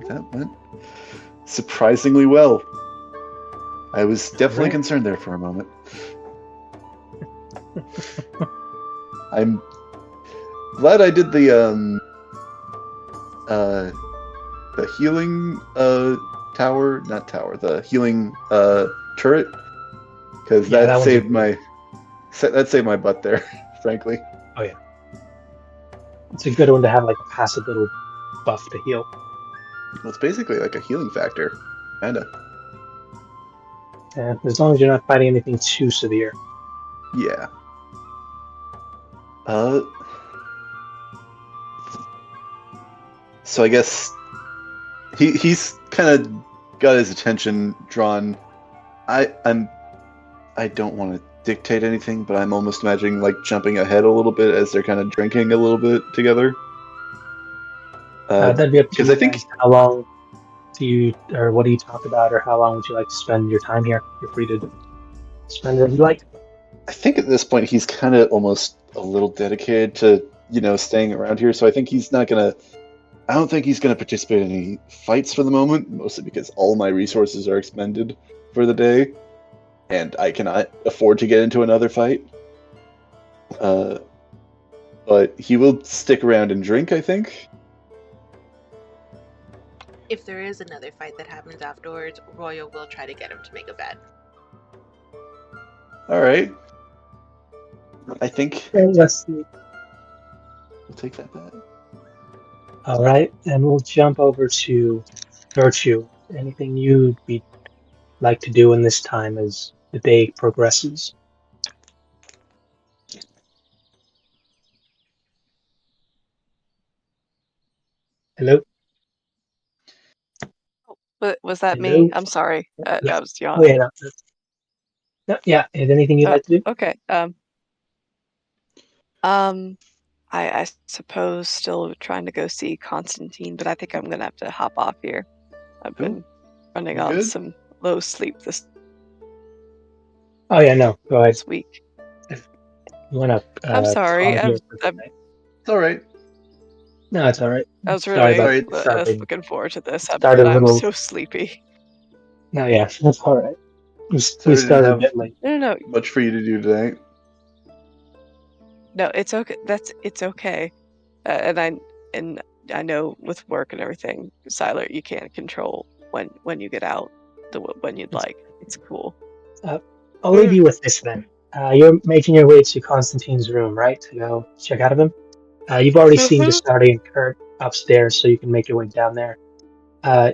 That went surprisingly well. I was definitely Right. concerned there for a moment. I'm glad I did the healing tower, not tower, the healing turret, because Yeah, that that one's saved my butt there, frankly. It's a good one to have like a passive little buff to heal. Well, it's basically like a healing factor, kinda. And as long as you're not fighting anything too severe. Yeah. So I guess he's kind of got his attention drawn. I don't want to dictate anything, but I'm almost imagining jumping ahead a little bit as they're kind of drinking a little bit together. That'd be up to because you I think guys. How long do you, or what do you talk about, or how long would you like to spend your time here? You're free to spend it as you like. I think at this point he's kind of almost a little dedicated to staying around here. So I think he's not gonna. I don't think he's going to participate in any fights for the moment, mostly because all my resources are expended for the day, and I cannot afford to get into another fight. But he will stick around and drink, I think. If there is another fight that happens afterwards, Royal will try to get him to make a bet. All right. I think Okay, let's see. we'll take that bet. All right, and we'll jump over to Virtue. Anything you'd be like to do in this time as the day progresses? Hello? Was that Hello? me? I'm sorry. I was Oh, yawning. yeah, yeah. Is anything you'd like to do? Okay. I suppose still trying to go see Constantine, but I think I'm gonna have to hop off here. I've been running You on good? some low sleep this Oh, yeah, no. Go ahead. week. You want to I'm sorry. pause here for the night? It's all right. No, it's all right. I was Sorry really about Sorry. starting. looking forward to this, Started but a I'm little. so sleepy. No, yeah, that's all right. We Sorry to started a have- bit late. No, Much for you to do tonight. no, it's okay. It's okay. And I know with work and everything, Siler, you can't control when you get out, when you'd like. It's cool. I'll leave you with this then. You're making your way to Constantine's room, right? To go check out of him. You've already seen Destardi and Kurt upstairs, so you can make your way down there.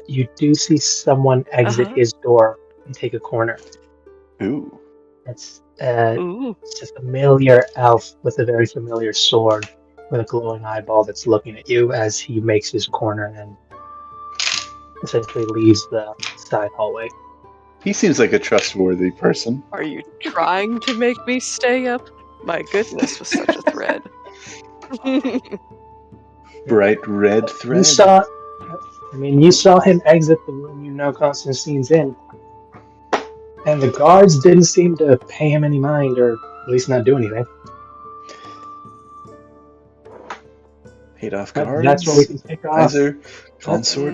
You do see someone exit his door and take a corner. Ooh. It's Ooh. a familiar elf with a very familiar sword with a glowing eyeball that's looking at you as he makes his corner and essentially leaves the side hallway. He seems like a trustworthy person. Are you trying to make me stay up? My goodness, was such a thread. Bright red thread. You saw him exit the room you know Constantine's in. And the guards didn't seem to pay him any mind, or at least not do anything. Paid off guards. That's what we can take off. Kaiser, consort.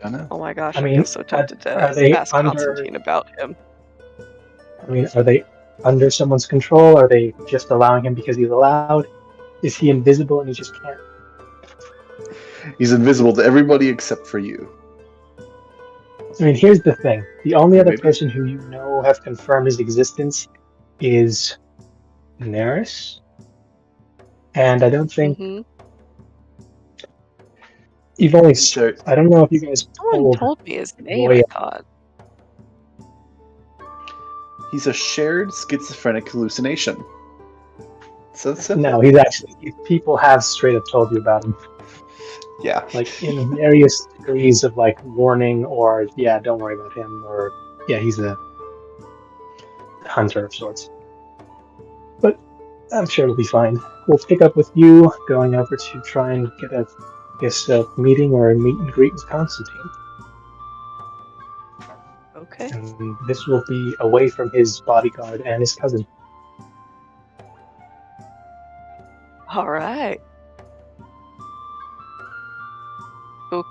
Anna. Oh my gosh, I I mean, feel so tempted to are they ask under- Constantine about him. Are they under someone's control? Are they just allowing him because he's allowed? Is he invisible and he just can't? He's invisible to everybody except for you. Here's the thing. The only other Maybe. person who you know have confirmed his existence is Neris. And I don't think you've only... I don't know if you guys Someone told me his name, Roya. I thought. He's a shared schizophrenic hallucination. So simple. No, he's actually... People have straight up told you about him. Yeah. Like, in various degrees of, like, warning or, yeah, don't worry about him, or, yeah, he's a hunter of sorts. But I'm sure it'll be fine. We'll pick up with you going over to try and get a meeting or a meet and greet with Constantine. Okay. And this will be away from his bodyguard and his cousin. All right.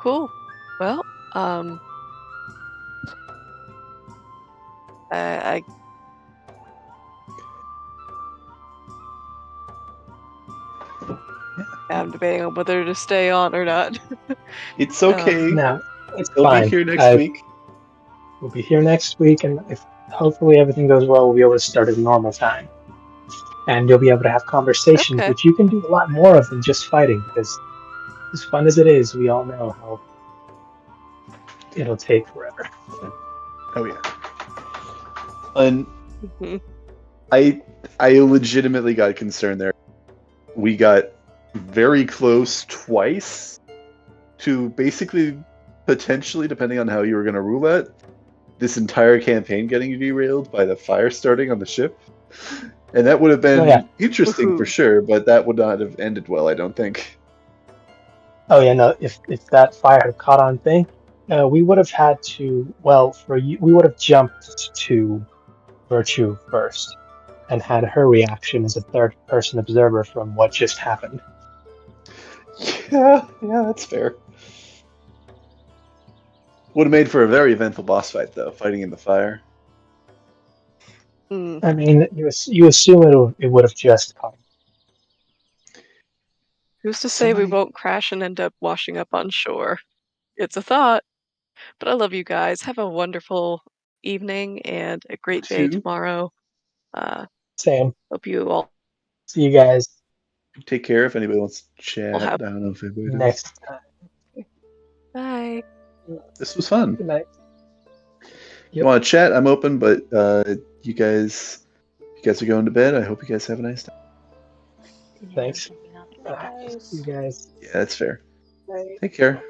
Cool. Well, I I'm debating on whether to stay on or not. It's okay. No, it's He'll fine. be here next week. We'll be here next week, and if hopefully everything goes well, we'll be able to start at a normal time. And you'll be able to have conversations, Okay. which you can do a lot more of than just fighting, because as fun as it is, we all know how it'll take forever. Oh yeah. And Mhm. I legitimately got concerned there. We got very close twice to basically, potentially, depending on how you were going to rule that, this entire campaign getting derailed by the fire starting on the ship. And that would have been interesting for sure, but that would not have ended well, I don't think. Oh yeah, no. If that fire had caught on thing, we would have had to. Well, for you, we would have jumped to Virtue first, and had her reaction as a third-person observer from what just happened. Yeah, that's fair. Would have made for a very eventful boss fight, though, fighting in the fire. Mm. I mean, you assume it would have just come. Who's to say we won't crash and end up washing up on shore? It's a thought. But I love you guys. Have a wonderful evening and a great day Two. tomorrow. Uh, Same. hope you all See you guys Take care if anybody wants to chat. have I don't know if anybody does. next time. bye. This was fun. Good night. If you want to chat, I'm open, but you guys are going to bed. I hope you guys have a nice time. Thanks. Guys. You guys. Yeah, that's fair. Bye. Take care.